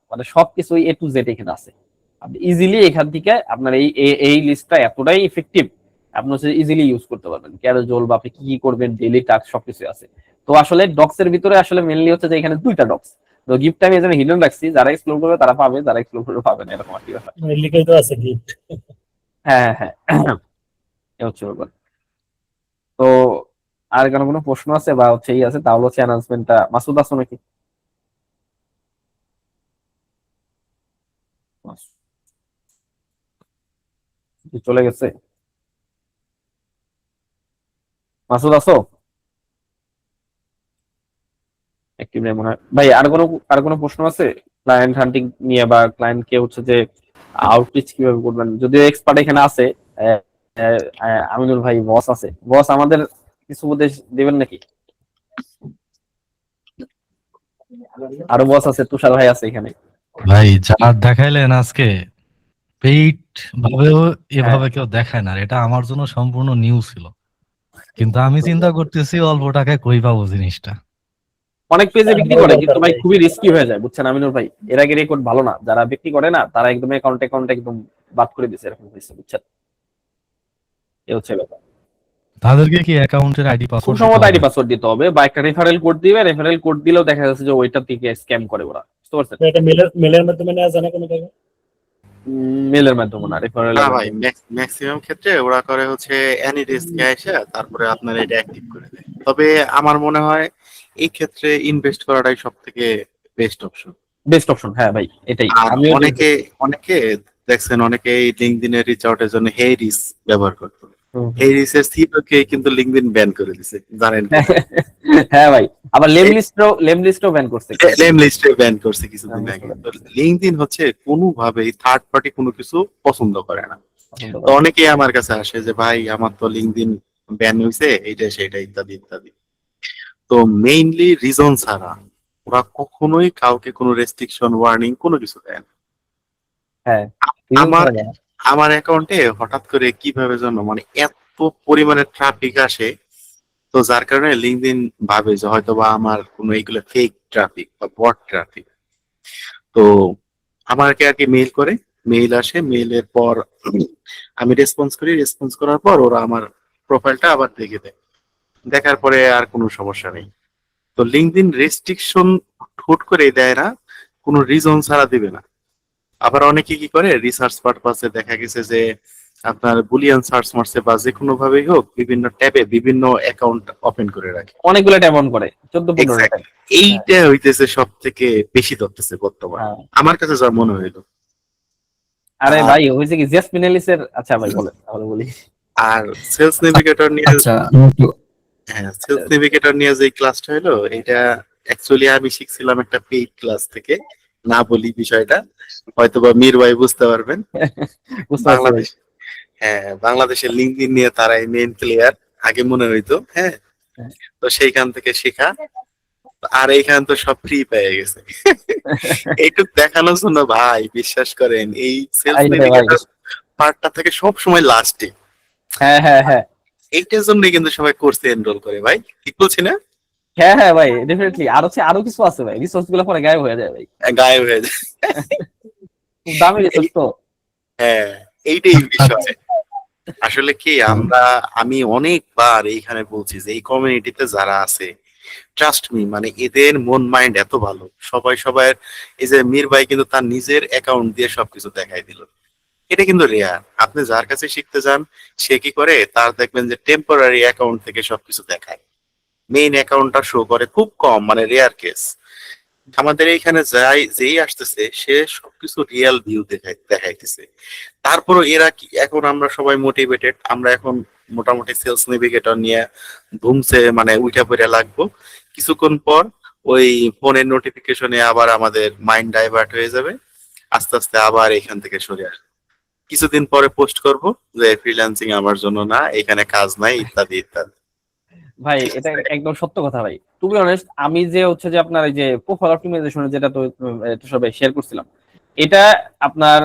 মানে সবকিছু A to Z এখানে আছে। আপনি ইজিলি এখান থেকে আপনার এই লিস্টটা এতটাই ইফেক্টিভ, আপনি হচ্ছে ইজিলি ইউজ করতে পারবেন, ক্যারোজল বা আপনি কি কি করবেন, ডেইলি টাস্ক সবকিছু আছে। তো আসলে ডক্স এর ভিতরে আসলে মেইনলি হচ্ছে যে এখানে দুইটা ডক্স, তো গিফট আমি এখানে হিডেন রাখছি, যারা এক্সপ্লোর করবে তারা পাবে, যারা এক্সপ্লোর করবে পাবে না, এরকম আর কি ব্যাপার। লিখে তো আছে গিফট। হ্যাঁ হ্যাঁ এ হচ্ছে ব্যাপার। তো আর কোনো প্রশ্ন আছে বা হচ্ছে আছে, তাহলে হচ্ছে অ্যানাউন্সমেন্টটা মাসুদ আসো নাকি? চলে গেছে মাসুদ, আসো একটি মনে হয় ভাই। আর কোনো প্রশ্ন আছে? ক্লায়েন্ট হান্টিং নিয়ে বা ক্লায়েন্টকে হচ্ছে যে আউটরিচ কিভাবে করবেন, যদিও এক্সপার্ট এখানে আছে, আমিনুল ভাই বস আছে, বস আমাদের কিছু উপদেশ দিবেন নাকি? আরো বস আছে, তুষার ভাই আছে এখানে। ভাই যা দেখাইলেন আজকে, পেইড ভাবেও এভাবে কেউ দেখায় না, এটা আমার জন্য সম্পূর্ণ নিউ ছিল। কিন্তু আমি চিন্তা করতেছি অল্প টাকায় কই পাবো জিনিসটা। অনেক পেজে বিক্রি করে কিন্তু ভাই খুবই রিস্কি হয়ে যায়, বুঝছেন আমিনুল ভাই? এর আগে রেকর্ড ভালো না, যারা বিক্রি করে না তারা একদম অ্যাকাউন্ট একদম বাদ করে দিচ্ছে, এরকম হয়েছে, বুঝছেন? এই হচ্ছে ব্যাপার। তাদেরকে কি অ্যাকাউন্টের আইডি খুব পাসওয়ার্ড সম্ভবত আইডি পাসওয়ার্ড দিতে হবে বা একটা রেফারেল কোড দিবে, রেফারেল কোড দিলেও দেখা যাচ্ছে যে ওইটা থেকে স্ক্যাম করে ওরা, বুঝতে পারছেন? এটা মেলের মাধ্যমে নেওয়া যায় না কোনো জায়গায়? মেলের মাধ্যমে না, রেফারেল। না ভাই, ম্যাক্সিমাম ক্ষেত্রে ওরা করে হচ্ছে অ্যানি রিস্কে এসে তারপরে আপনার এটা অ্যাক্টিভ করে দেয়। তবে আমার মনে হয় এই ক্ষেত্রে ইনভেস্ট করাটাই সব থেকে বেস্ট অপশন। বেস্ট অপশন, হ্যাঁ ভাই এটাই। আর অনেকে দেখছেন, অনেকে এই লিঙ্কডিনের রিচ আউটের জন্য হেইরিস ব্যবহার করতো। হেইরিসের সিইওকে কিন্তু লিঙ্কডিন ব্যান করে দিছে, জানেন? হ্যাঁ ভাই, আবার লেমলিস্টও ব্যান করছে, লিস্টে ব্যান করছে কিছুদিন আগে। তো লিঙ্কডিন হচ্ছে কোনোভাবেই থার্ড পার্টি কোনো কিছু পছন্দ করে না। তো অনেকেই আমার কাছে আসে যে ভাই আমার তো লিঙ্কডিন ব্যান হয়েছে, এইটা সেটা ইত্যাদি ইত্যাদি। তো মেইনলি রিজন ছাড়া ওরা কখনোই কাউকে কোনো রেস্ট্রিকশন, ওয়ার্নিং কোনো কিছু দেয় না। হ্যাঁ, আমার অ্যাকাউন্টে হঠাৎ করে কিভাবে যেন মানে এত পরিমাণে ট্রাফিক আসে, তো যার কারণে লিঙ্কডিন ভাবে যে হয়তো বা আমার কোনো এইগুলো ফেক ট্রাফিক বা বট ট্রাফিক। তো আমাকে আর কি মেইল করে, মেইল আসে, মেইলের পর আমি রেসপন্স করি, রেসপন্স করার পর ওরা আমার প্রোফাইলটা আবার দেখে দেয়, দেখার পরে আর কোনো সমস্যা নেই। তো লিঙ্কডিন রেস্ট্রিকশন হুট করে দেয় না, কোনো রিজন ছাড়া দিবে না। আবার অনেকে কি করে, রিসার্চ পারপাসে দেখা গেছে যে আপনার বুলিয়ান সার্চ মারছে বা যে কোনো ভাবেই হোক বিভিন্ন ট্যাবে বিভিন্ন অ্যাকাউন্ট ওপেন করে রাখে, অনেকগুলো ট্যাব অন করে, 14-15 ট্যাব। এইটা হইতেছে সব থেকে বেশি ধরতেছে বর্তমানে আমার কাছে যা মনে হইলো। আরে ভাই হয়েছে কি, জেসমিন এলিসের, আচ্ছা ভাই বলেন তাহলে বলি। আর সেলস নেভিগেটর নিয়ে, হ্যাঁ সেলস নেভিগেটর নিয়ে যে ক্লাসটা হলো, এটা অ্যাকচুয়ালি আমি শিখছিলাম একটা পেইড ক্লাস থেকে, না বলি বিষয়টা, হয়তোবা মীর ভাই বুঝতে পারবেন। বাংলাদেশ, হ্যাঁ বাংলাদেশের লিঙ্কডিন নিয়ে তারাই মেইন প্লেয়ার আগে মনে হইতো, হ্যাঁ। তো সেইখান থেকে শেখা, আর এইখান তো সব ফ্রি পেয়ে গেছে। এইটুক দেখানোর জন্য ভাই বিশ্বাস করেন এই সেলস নেভিগেটর পার্টটা থেকে সব সময় লাস্টে। হ্যাঁ হ্যাঁ হ্যাঁ, এইটার জন্য কিন্তু সবাই কোর্সে এনরোল করে ভাই, ঠিক বলছি না? হ্যাঁ হ্যাঁ ভাই ডেফিনেটলি। আর হচ্ছে আরো কিছু আছে ভাই, রিসোর্স গুলো পরে গায়েব হয়ে যায় ভাই, গায়েব হয়ে যায়। খুব দামি রিসোর্স তো। হ্যাঁ এইটাই বিষয়। আসলে কি আমি অনেকবার এইখানে বলছি যে এই কমিউনিটিতে যারা আছে, ট্রাস্ট মি, মানে এদের মন মাইন্ড এত ভালো, সবাই সবার, এই যে মীর ভাই কিন্তু তার নিজের অ্যাকাউন্ট দিয়ে সবকিছু দেখাই দিল। এটা কিন্তু রেয়ার। আপনি যার কাছে শিখতে যান সে কি করে, তার দেখবেন যে টেম্পোরারি অ্যাকাউন্ট থেকে সবকিছু দেখায়, মেইন অ্যাকাউন্টটা শো করে খুব কম, মানে রেয়ার কেস। আমাদের এইখানে যেই আসতেছে সে সবকিছু রিয়েল ভিউ দেখাইতেছে। তারপরও এরা কি, এখন আমরা সবাই মোটিভেটেড, আমরা এখন মোটামুটি সেলস নেভিগেটর নিয়ে ঘুমছে মানে উঠা পড়ে লাগবো, কিছুক্ষণ পর ওই ফোনের নোটিফিকেশনে আবার আমাদের মাইন্ড ডাইভার্ট হয়ে যাবে, আস্তে আস্তে আবার এখান থেকে সরে আসবে। কিছুদিন পরে পোস্ট করব যে ফ্রিল্যান্সিং আমার জন্য না, এখানে কাজ নাই, ইত্যাদি ইত্যাদি। ভাই এটা একদম সত্য কথা ভাই। টু বি অনেস্ট, আমি যে হচ্ছে যে আপনার এই যে প্রোফাইল অপটিমাইজেশনের যেটা তো সবাই শেয়ার করছিলাম, এটা আপনার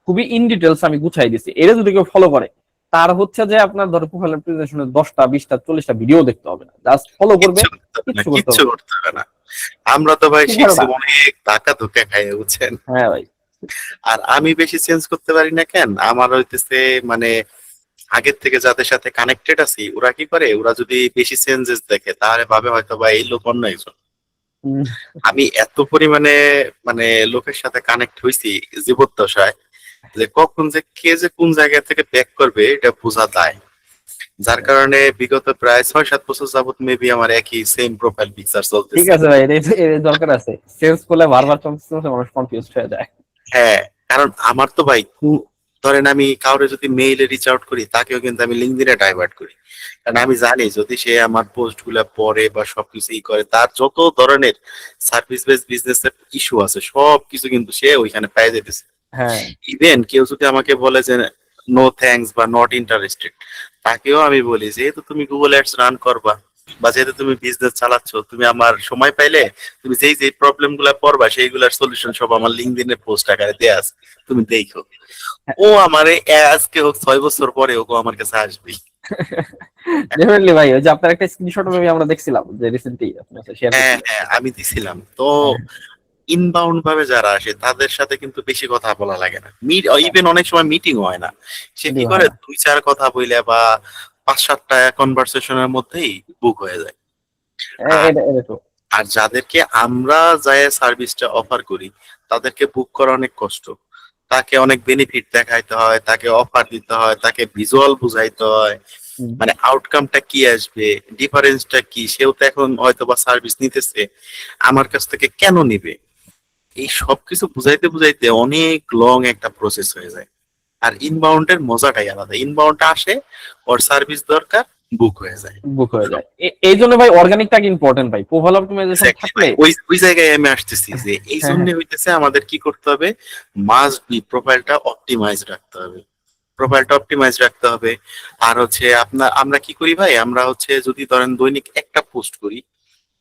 খুবই ইন ডিটেলস আমি গুছাই দিছি। এটা যদি কেউ ফলো করে, তার হচ্ছে যে আপনার ধরো প্রোফাইল অপটিমাইজেশনের 10টা 20টা 40টা ভিডিও দেখতে হবে না, জাস্ট ফলো করবে, কিচ্ছু করতে হবে না। আমরা তো ভাই শিখছি অনেক টাকা ধোকা খাইয়ে, বুঝছেন? হ্যাঁ ভাই। আর আমি বেশি চেঞ্জ করতে পারি না কেন, আমার হইতেছে মানে আগের থেকে যাদের সাথে কানেক্টেড আছি ওরা কি করে, ওরা যদি বেশি চেঞ্জেস দেখে তাহলে ভাবে হয়তো বা এই লোক অন্য একজন। আমি এত পরিমাণে মানে লোকের সাথে কানেক্ট হইছি জীবদ্দশায় যে কখন যে কে যে কোন জায়গা থেকে ব্যাক করবে এটা বোঝা যায়, যার কারণে বিগত প্রায় 6-7 বছর যাবত মেবি আমার একই সেম প্রোফাইল পিকচার চলতেছে। ঠিক আছে ভাই, এর দরকার আছে, সেলস করলে বারবার মানুষ কনফিউজড হয়ে যায়। হ্যাঁ, কারণ আমার তো ভাই ধরেন আমি কাউরে যদি মেইলে রিচ আউট করি, তাকেও কিন্তু আমি লিঙ্কডইনে ডাইভার্ট করি, কারণ আমি জানি যদি সে আমার পোস্ট গুলা পড়ে বা সবকিছু ই করে, তার যত ধরনের সার্ভিস বেস বিজনেসের ইস্যু আছে সবকিছু কিন্তু সে ওইখানে পেয়ে যেতেছে। হ্যাঁ ইভেন কেউ যদি আমাকে বলে যে নো থ্যাঙ্কস বা নট ইন্টারেস্টেড, তাকেও আমি বলি যেহেতু তুমি গুগল অ্যাডস রান করবা বা যেহেতু তুমি বিজনেস চালাচ্ছ, তুমি আমার সময় পাইলে তুমি যেই যেই প্রবলেম গুলা পড়বা সেইগুলার সলিউশন সব আমার লিঙ্কডইনে পোস্ট আকারে দেয়া আছে, তুমি দেখো। ও আমারে আজকে হোক 6 বছর পরে ও আমার কাছে আসবে। ডেফিনেটলি ভাই, ওই যে আপনার একটা স্ক্রিনশট আমরা দেখছিলাম যে রিসেন্টলি আপনার সাথে শেয়ার হ্যাঁ করছিলেন। হ্যাঁ, আমি দিছিলাম তো। ইনবাউন্ড ভাবে যারা আসে তাদের সাথে কিন্তু বেশি কথা বলা লাগে না, ইভেন অনেক সময় মিটিং হয় না, সে কি করে 2-4 কথা বইলে বা 5-7টা কনভারসেশনের মধ্যেই বুক হয়ে যায়। আর যাদেরকে আমরা যায় সার্ভিসটা অফার করি তাদেরকে বুক করা অনেক কষ্ট, তাকে অনেক বেনিফিট দেখাইতে হয়, তাকে অফার দিতে হয়, তাকে ভিজুয়াল বুঝাইতে হয়, মানে আউটকামটা কি আসবে, ডিফারেন্সটা কি, সেও তো এখন হয়তো বা সার্ভিস নিতেছে, আমার কাছ থেকে কেন নিবে, এই সবকিছু বুঝাইতে বুঝাইতে অনেক লং একটা প্রসেস হয়ে যায়। আর ইনবাউন্ডের মজাটাই আলাদা, ইনবাউন্ডটা আসে, ওর সার্ভিস দরকার, বুক হয়ে যায়। এই জন্য ভাই অর্গানিকটা ইম্পর্টেন্ট ভাই, প্রোফাইল অপটিমাইজেশন থাকলে ওই জায়গায় আমি আসতেছি যে এই জন্য হইতেছে আমাদের কি করতে হবে, মাস্ট বি প্রোফাইলটা অপটিমাইজ রাখতে হবে, প্রোফাইলটা অপটিমাইজ রাখতে হবে। আর হচ্ছে আমরা কি করি ভাই, আমরা হচ্ছে যদি ধরেন দৈনিক একটা পোস্ট করি,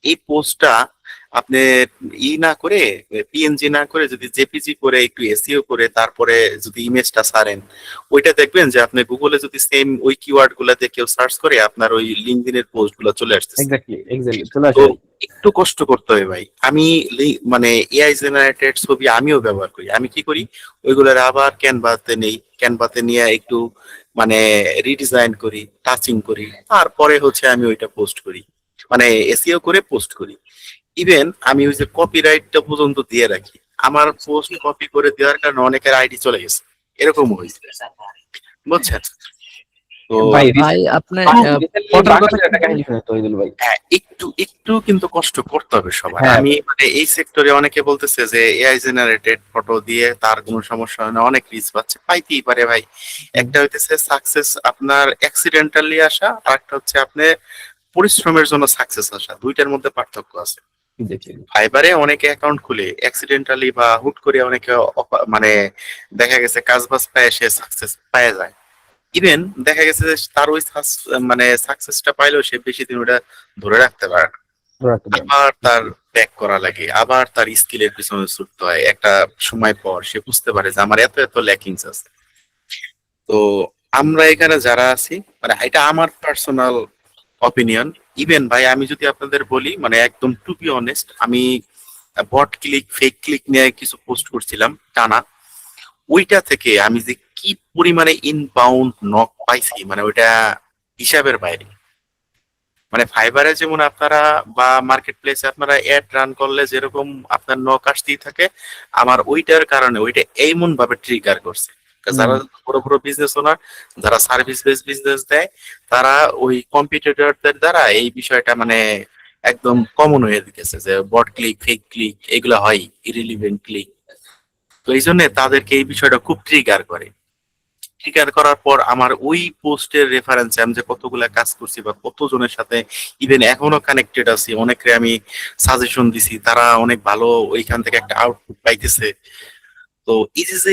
এই পোস্টটা আপনি না করে পিএনজি না করে যদি জেপিজি করে একটু এসইও করে তারপরে যদি ইমেজটা ছাড়েন, ওইটা দেখবেন যে আপনি গুগলে যদি সেম ওই কিওয়ার্ড গুলাতে কেউ সার্চ করে আপনার ওই লিঙ্কডইনের পোস্ট গুলো চলে আসছে। এক্স্যাক্টলি চলে তো আসে। একটু কষ্ট করতে হবে ভাই। আমি মানে এআই জেনারেটেড ছবি আমিও ব্যবহার করি, আমি কি করি ওইগুলোর আবার ক্যানভাতে নিয়ে একটু মানে রিডিজাইন করি, টাচিং করি, তারপরে হচ্ছে আমি ওইটা পোস্ট করি, মানে এসইও করে পোস্ট করি। ইভেন আমি ওই যে কপিরাইটটা পর্যন্ত দিয়ে রাখি, আমার পোস্ট কপি করে দেওয়ার কারণে অনেকের আইডি চলে গেছে, এরকম হয়েছে, বুঝছেন? তো ভাই আপনি একটু একটু কিন্তু কষ্ট করতে হবে সবার। আমি মানে এই সেক্টরে অনেকে বলতেছে যে এআই জেনারেটেড ফটো দিয়ে তার কোনো সমস্যা হয় না, অনেক রিচ পাচ্ছে, পাইতেই পারে ভাই। একটা হইতেছে সাকসেস আপনার অ্যাক্সিডেন্টালি আসা, আর একটা হচ্ছে আপনি পরিশ্রমের জন্য সাকসেস আসা, দুইটার মধ্যে পার্থক্য আছে। ফাইবারে অনেকে অ্যাকাউন্ট খুলে অ্যাক্সিডেন্টালি বা হুট করে অনেকে মানে দেখা গেছে কাজ বাজ পায় সে সাকসেস পায় যায়। ইভেন দেখা গেছে যে তার ওই মানে সাকসেসটা পাইলেও সে বেশি দিন ওটা ধরে রাখতে পারে না, আবার তার ব্যাক করা লাগে, আবার তার স্কিলের পিছনে ছুটতে হয়। একটা সময় পর সে বুঝতে পারে যে আমার এত এত ল্যাকিংস আছে। তো আমরা এখানে যারা আছি, মানে এটা আমার পার্সোনাল অপিনিয়ন। ইভেন ভাই আমি যদি আপনাদের বলি, মানে একদম টু বি অনেস্ট, আমি বট ক্লিক ফেক ক্লিক নিয়ে কিছু পোস্ট করছিলাম টানা, ওইটা থেকে আমি যে কি পরিমাণে ইনবাউন্ড নক পাইছি, মানে ওইটা হিসাবের বাইরে। মানে ফাইবারে যেমন আপনারা বা মার্কেট প্লেসে আপনারা অ্যাড রান করলে যেরকম আপনার নক আসতেই থাকে, আমার ওইটার কারণে ওইটা এমন ভাবে ট্রিগার করছে। যারা বড় বড় বিজনেস ওনার, যারা সার্ভিস বেস বিজনেস দেয়, তারা ওই কম্পিটিটরদের দ্বারা এই বিষয়টা মানে একদম কমন হয়ে গেছে যে বট ক্লিক ফেক ক্লিক এগুলো হয়, ইরিলিভেন্ট ক্লিক। তো এই জন্য তাদেরকে এই বিষয়টা খুব ট্রিগার করে। ট্রিগার করার পর আমার ওই পোস্টের রেফারেন্সে আমি যে কতগুলা কাজ করছি বা কতজনের সাথে ইভেন এখনো কানেক্টেড আছি, অনেককে আমি সাজেশন দিছি, তারা অনেক ভালো ওইখান থেকে একটা আউটপুট পাইতেছে। তো এই যে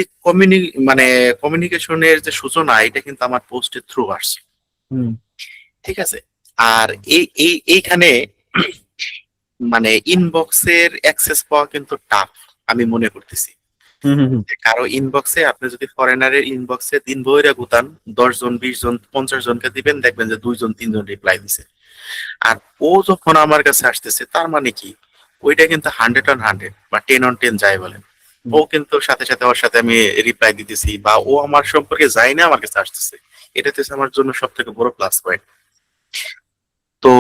মানে কমিউনিকেশনের যে সূচনা, এটা কিন্তু আমার পোস্টের থ্রু আসছে, ঠিক আছে। আর এইখানে মানে ইনবক্সের অ্যাক্সেস পাওয়া কিন্তু টাফ আমি মনে করতেছি। কারো ইনবক্সে আপনি যদি ফরেনারের ইনবক্সে দিন বইরা গুতান 10 জন 20 জন 50 জনকে দিবেন, দেখবেন যে 2 জন 3 জন রিপ্লাই দিছে। আর ও যখন আমার কাছে আসতেছে তার মানে কি ওইটা কিন্তু 100 on 100 বা 10 on 10 যাই বলেন, ও কিন্তু সাথে সাথে ওর সাথে আমি রিপ্লাই দিতেছি বা ও আমার সম্পর্কে যাই না আমার কাছে আসতেছে, এটা হচ্ছে আমার জন্য সব থেকে বড় প্লাস পয়েন্ট। তো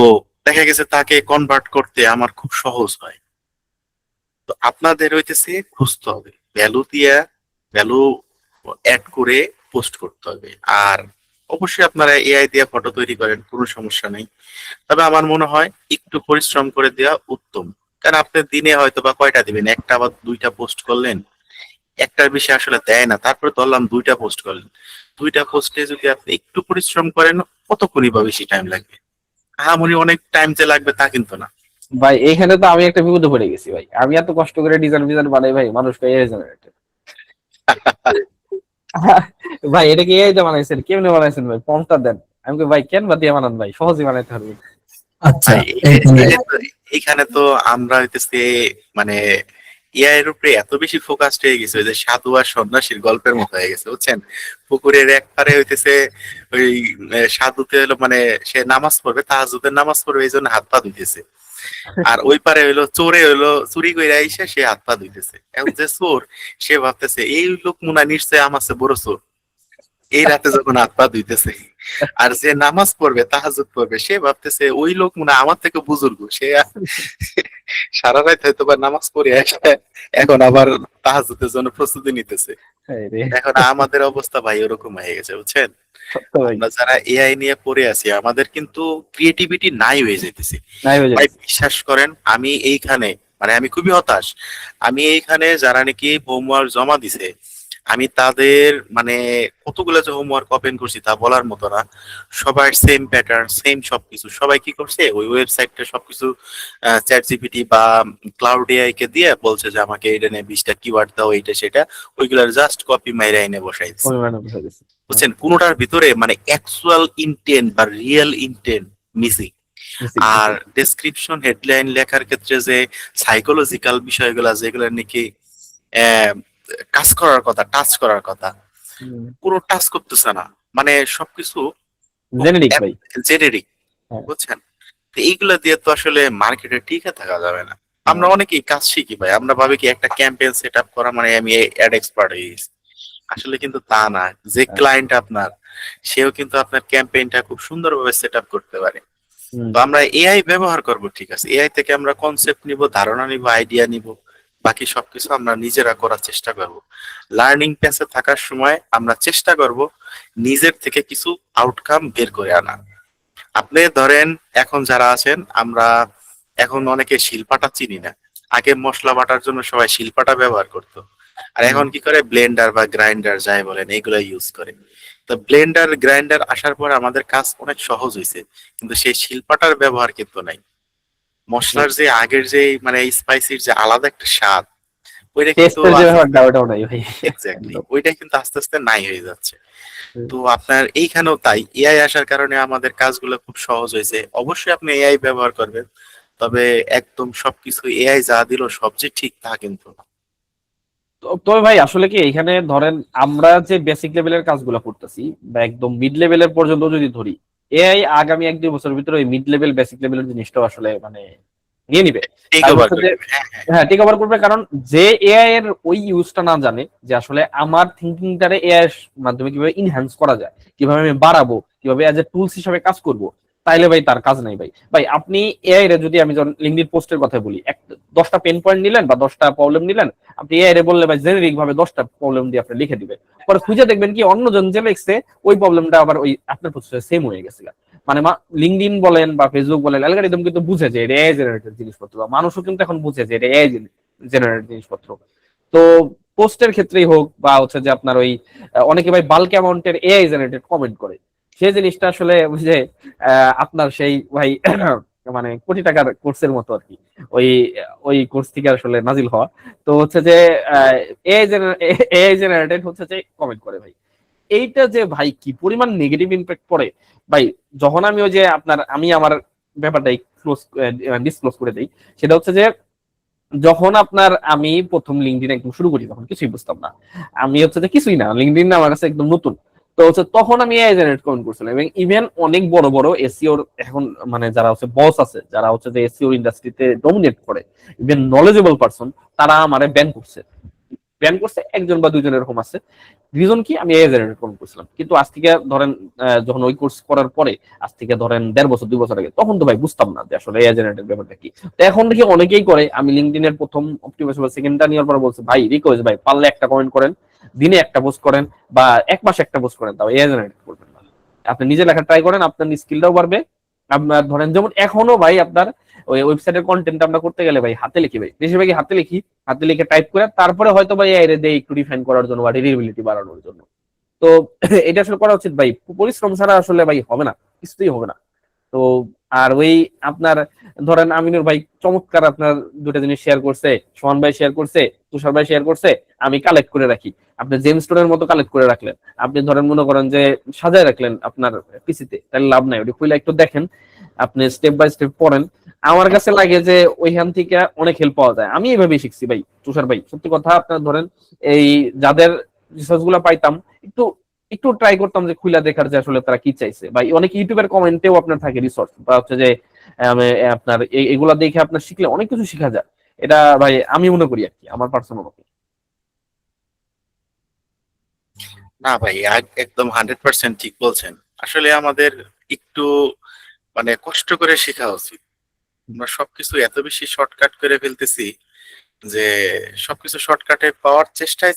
দেখা গেছে তাকে কনভার্ট করতে আমার খুব সহজ হয়। তো আপনাদের হইতেছে খুঁজতে হবে, ভ্যালু দিয়া ভ্যালু অ্যাড করে পোস্ট করতে হবে। আর অবশ্যই আপনারা এআই দিয়ে ফটো তৈরি করেন, কোনো সমস্যা নেই, তবে আমার মনে হয় একটু পরিশ্রম করে দেওয়া উত্তম। কারণ আপনি দিনে হয়তো বা কয়টা দিবেন, একটা বা দুইটা পোস্ট করলেন, একটার বেশি আসলে দেয় না, তারপরে ধরলাম 2টা পোস্ট করলেন, 2টা পোস্টে যদি আপনি একটু পরিশ্রম করেন কতক্ষণই বা বেশি টাইম লাগবে? আহামরি অনেক টাইম যে লাগবে তা কিন্তু না। ভাই এইখানে তো আমি একটা বিপদে পড়ে গেছি ভাই, আমি এত কষ্ট করে ডিজাইন বানাই ভাই, মানুষ এআই জেনারেটেড। ভাই এটা কি এআই তে বানাইছেন? কেমনে বানাইছেন ভাই? প্রম্পটটা দেন। আমি কই ভাই কেন দিয়ে বানান ভাই, সহজে বানাইতে পারবেন। আচ্ছা ভাই, এইখানে তো আমরা হইতেছে মানে এআই এর উপরে এত বেশি ফোকাসড হয়ে গেছে যে সাধু আর সন্ন্যাসীর গল্পের মতো হয়ে গেছে, বুঝছেন? পুকুরের এক পারে হইতেছে ওই সাধুতে হলো মানে সে নামাজ পড়বে, তাহাজ্জুদের নামাজ পড়বে, এই জন্য হাত পা ধুইতেছে। আর ওই পারে হইলো চোরে হইলো চুরি কইরা আইসা সে হাত পা ধুইতেছে। এখন যে চোর সে ভাবতেছে এই লোক মুনা নিশ্চয় আমার চেয়ে বড় চোর, এই রাতে যখন হাত পা ধুইতেছে। আর যে নামাজ পড়বে তাহাজ্জুদ পড়বে সে ভাবতেছে ওই লোক মনে হয় আমার থেকে বুজুর্গ, সে সারা রাত হয়তো বা নামাজ পড়ে আসে এখন আবার তাহাজ্জুদের জন্য প্রস্তুতি নিতেছে। এখন আমাদের অবস্থা ভাই ওরকম হয়ে গেছে, বুঝছেন? আমরা যারা এআই নিয়ে পড়ে আছি আমাদের কিন্তু ক্রিয়েটিভিটি নাই হয়ে যেতেছে। ভাই বিশ্বাস করেন আমি এইখানে মানে আমি খুবই হতাশ। আমি এইখানে যারা নাকি হোমওয়ার্ক জমা দিছে আমি তাদের মানে কতগুলো যে হোমওয়ার্ক ওপেন করছি তা বলার মতো না। সবার সেম প্যাটার্ন, সেম সবকিছু। সবাই কি করছে ওই ওয়েবসাইটটা সবকিছু চ্যাট জিপিটি বা ক্লাউড এআই কে দিয়ে বলছে যে আমাকে এটা নিয়ে 20টা কিওয়ার্ড দাও, এইটা সেটা, ওইগুলার জাস্ট কপি মাইরা এনে বসাইছে, বুঝছেন? কোনোটার ভিতরে মানে অ্যাকচুয়াল ইন্টেন্ট বা রিয়েল ইন্টেন্ট মিসিং। আর ডেসক্রিপশন হেডলাইন লেখার ক্ষেত্রে যে সাইকোলজিক্যাল বিষয়গুলা যেগুলো নাকি কাজ করার কথা, টাচ করার কথা, পুরো টাচ করতেছে না, মানে সবকিছু জেনেরিক, বুঝছেন? তো এইগুলা দিয়ে তো আসলে মার্কেটে টিকে থাকা যাবে না। আমরা অনেকেই কাজ শিখি ভাই, আমরা ভাবি কি একটা ক্যাম্পেইন সেট আপ করা মানে আমি অ্যাড এক্সপার্ট হয়ে গেছি। আসলে কিন্তু তা না। যে ক্লায়েন্ট আপনার সেও কিন্তু আপনার ক্যাম্পেইনটা খুব সুন্দরভাবে সেট আপ করতে পারে। তো আমরা এআই ব্যবহার করব, ঠিক আছে, এআই থেকে আমরা কনসেপ্ট নিব, ধারণা নিব, আইডিয়া নিব, বাকি সবকিছু আমরা নিজেরা করার চেষ্টা করব। লার্নিং পেজে থাকার সময় আমরা চেষ্টা করব নিজের থেকে কিছু আউটকাম বের করে আনা। আপনি ধরেন এখন যারা আছেন আমরা এখন অনেকে শিলপাটা চিনি না, আগে মশলা বাটার জন্য সবাই শিলপাটা ব্যবহার করতো, আর এখন কি করে ব্লেন্ডার বা গ্রাইন্ডার যাই বলেন এগুলো ইউজ করে। তো ব্লেন্ডার গ্রাইন্ডার আসার পর আমাদের কাজ অনেক সহজ হয়েছে, কিন্তু সেই শিলপাটার ব্যবহার কিন্তু নাই। মশলার যে আগের যে মানে স্পাইসির যে আলাদা একটা স্বাদ ওইটা কিন্তু এক্স্যাক্টলি ওইটা কিন্তু আস্তে আস্তে নাই হয়ে যাচ্ছে। তো আপনার এইখানেও তাই এআই আসার কারণে আমাদের কাজগুলো খুব সহজ হয়েছে। অবশ্যই আপনি এআই ব্যবহার করবেন, তবে একদম সবকিছু এআই যা দিল সবচেয়ে ঠিক তা কিন্তু না। তবে ভাই আসলে কি এখানে ধরেন আমরা যে বেসিক লেভেলের কাজগুলো করতেছি বা একদম মিড লেভেলের পর্যন্ত যদি ধরি, এআই আগামী 1-2 বছরের ভিতরে ওই মিড লেভেল বেসিক লেভেলের জিনিসটাও আসলে মানে নিয়ে নিবে। হ্যাঁ, টেক ওভার করবে। কারণ যে এআই এর ওই ইউজটা না জানে যে আসলে আমার থিঙ্কিংটারে এআই এর মাধ্যমে কিভাবে ইনহ্যান্স করা যায়, কিভাবে আমি বাড়াবো, কিভাবে অ্যাজ এ টুলস হিসেবে কাজ করব, তাইলে ভাই তার কাজ নাই ভাই। ভাই আপনি এআই রে যদি আমি লিঙ্কডইন পোস্টের কথা বলি, 10টা পেন পয়েন্ট নিলেন বা 10টা প্রবলেম নিলেন, আপনি এআই রে বললে ভাই জেনারিক ভাবে 10টা প্রবলেম দিয়ে আপনি লিখে দিবে। পরে খুঁজে দেখবেন কি অন্যজন যে লিখছে ওই প্রবলেমটা আবার ওই আপনার প্রসেসে সেম হয়ে গেছে। মানে লিঙ্কডইন বলেন বা ফেসবুক বলেন, অ্যালগরিদম কিন্তু বুঝে যে এটা এআই জেনারেটেড জিনিসপত্র, বা মানুষও কিন্তু এখন বুঝে যে এটা এআই জেনারেটেড জিনিসপত্র। তো পোস্টের ক্ষেত্রেই হোক বা হচ্ছে যে আপনার ওই অনেকে ভাই বাল্ক অ্যামাউন্টের এআই জেনারেটেড কমেন্ট করে, সেই জিনিসটা আসলে বুঝে আপনার সেই ভাই মানে কোটি টাকার কোর্সের মতো আর কি, ওই কোর্স থেকে আসলে নাজিল হওয়া। তো হচ্ছে যে এআই জেনারেটেড হচ্ছে যে কমেন্ট করে ভাই, এইটা যে ভাই কি পরিমাণ নেগেটিভ ইমপ্যাক্ট পড়ে ভাই। যখন আমি ওই যে আমি আমার ব্যাপারটাই ডিসক্লোজ করে দিই, সেটা হচ্ছে যে যখন আমি প্রথম লিঙ্কডিন একদম শুরু করি তখন কিছুই বুঝতাম না, আমি হচ্ছে যে কিছুই না, লিঙ্কডিন আমার কাছে একদম নতুন। তো হচ্ছে তখন আমি এআই জেনারেট কমেন্ট করছিলাম, এবং ইভেন অনেক বড় বড় এসইওর এখন মানে যারা হচ্ছে বস আছে, যারা হচ্ছে যে এসইওর ইন্ডাস্ট্রিতে ডমিনেট করে, ইভেন নলেজেবল পারসন, তারা আমারে ব্যান করছে। একজন বা দুইজন এরকম আছে। রিজন কি, আমি এআই জেনারেট কমেন্ট করছিলাম। কিন্তু আজ থেকে ধরেন যখন ওই কোর্স করার পরে, আজ থেকে ধরেন 1.5 বছর 2 বছর আগে, তখন তো ভাই বুঝতাম না যে আসলে এআই জেনারেটেড ব্যাপারটা কি। তো এখন দেখি অনেকেই করে। আমি লিঙ্কডইনের প্রথম অপটিমাইজেশন সেকেন্ডটা নেওয়ার পর বলছে ভাই রিকোয়েস্ট ভাই পারলে একটা কমেন্ট করেন, দিনে একটা পোস্ট করেন বা এক মাসে একটা পোস্ট করেন, তাও এআই জেনারেট করবেন না। আপনি নিজে লেখা ট্রাই করেন, আপনার স্কিলটাও বাড়বে আপনার ধরেন যেমন এখনো ভাই আপনার ওই ওয়েবসাইটের কন্টেন্ট আমরা করতে গেলে ভাই হাতে লিখি ভাই, বেশিরভাগই হাতে লিখি, হাতে লিখে টাইপ করে তারপরে হয়তো ভাই এর দিয়ে একটু রিফাইন করার জন্য বা রিডেবিলিটি বাড়ানোর জন্য। তো এটা আসলে করা উচিত ভাই, পরিশ্রম ছাড়া আসলে ভাই হবে না, কিছুতেই হবে না। তো আর ওই আপনার ধরেন আমিনুর ভাই চমৎকার আপনার দুটা জিনিস শেয়ার করছে, সোহান ভাই শেয়ার করছে, তুষার ভাই শেয়ার করছে, আমি কালেক্ট করে রাখি। আপনি জেম স্টোনের মতো কালেক্ট করে রাখলেন, আপনি ধরেন মনে করেন যে সাজায় রাখলেন আপনার পিসিতে, তাহলে লাভ নাই, ওটা খুলে একটু দেখেন, আপনি স্টেপ বাই স্টেপ পড়েন। আমার কাছে লাগে যে ওইখান থেকে অনেক হেল্প পাওয়া যায়, আমি এইভাবেই শিখছি ভাই তুষার ভাই, সত্যি কথা। আপনার ধরেন এই যাদের রিসার্চ গুলা পাইতাম, একটু একটু ট্রাই করতাম যে খুলে দেখার যে আসলে তারা কি চাইছে, বা অনেক ইউটিউবের কমেন্টেও আপনার থাকে রিসোর্স, বা হচ্ছে যে আপনার এগুলা দেখে আপনার শিখলে অনেক কিছু শেখা যায়। এটা ভাই আমি মনে করি আর কি, আমার পার্সোনাল ওপিনিয়ন। না ভাই, একদম 100% ঠিক বলছেন। আসলে আমাদের একটু মানে কষ্ট করে শেখা উচিত। আমরা সবকিছু এত বেশি শর্টকাট করে ফেলতেছি যে সবকিছু শর্টকাটে পাওয়ার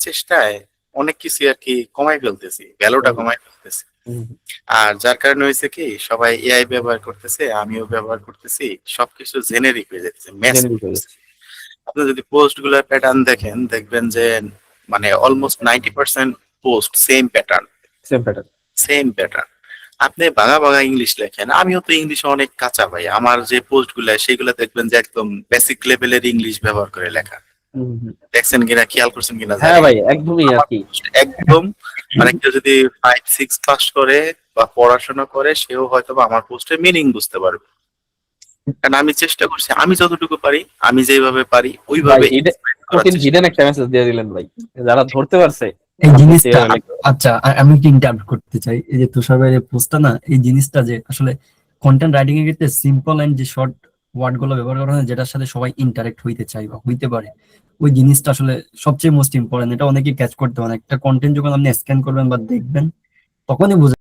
চেষ্টায় অনেক কিছু আর কি কমাই ফেলতেছি, ভ্যালুটা কমাই ফেলতেছি। আর যার কারণে হয়েছে কি, সবাই এআই ব্যবহার করতেছে, আমিও ব্যবহার করতেছি, সবকিছু জেনেরিক হয়ে যাচ্ছে, ম্যাচ করতেছে। আপনি যদি পোস্ট গুলার প্যাটার্ন দেখেন, দেখবেন যে মানে অলমোস্ট 90% পোস্ট সেম প্যাটার্ন। আপনি বাংলা বাংলা ইংলিশ লেখেন, আমিও তো ইংলিশে অনেক কাঁচা ভাই। আমার যে পোস্ট গুলা সেগুলো দেখবেন যে একদম বেসিক লেভেলের ইংলিশ ব্যবহার করে লেখা। দেখছেন কিনা, খেয়াল করছেন কিনা হ্যাঁ ভাই, একদমই আর কি, একদম মানে কেউ যদি 5-6 পাস করে বা পড়াশোনা করে, সেও হয়তো বা আমার পোস্টের মিনিং বুঝতে পারবে। কারণ আমি চেষ্টা করছি, আমি যতটুকু পারি, আমি যেভাবে পারি ওইভাবে। হিডেন একটা মেসেজ দিয়ে দিলেন ভাই, যারা ধরতে পারছে এই জিনিসটা। আচ্ছা, আমি কি ইন্টারপ্রেট করতে চাই, এই যে তুষার ভাইয়ের পোস্টটা না, এই জিনিসটা যে আসলে কন্টেন্ট রাইটিং এর ক্ষেত্রে সিম্পল এন্ড যে শর্ট ওয়ার্ড গুলো ব্যবহার করা হয়, যেটার সাথে সবাই ইন্টারেক্ট হইতে চাই বা হইতে পারে, ওই জিনিসটা আসলে সবচেয়ে মোস্ট ইম্পর্টেন্ট। এটা অনেকে ক্যাচ করতে পারে। একটা কন্টেন্ট যখন আপনি স্ক্যান করবেন বা দেখবেন, তখনই বুঝে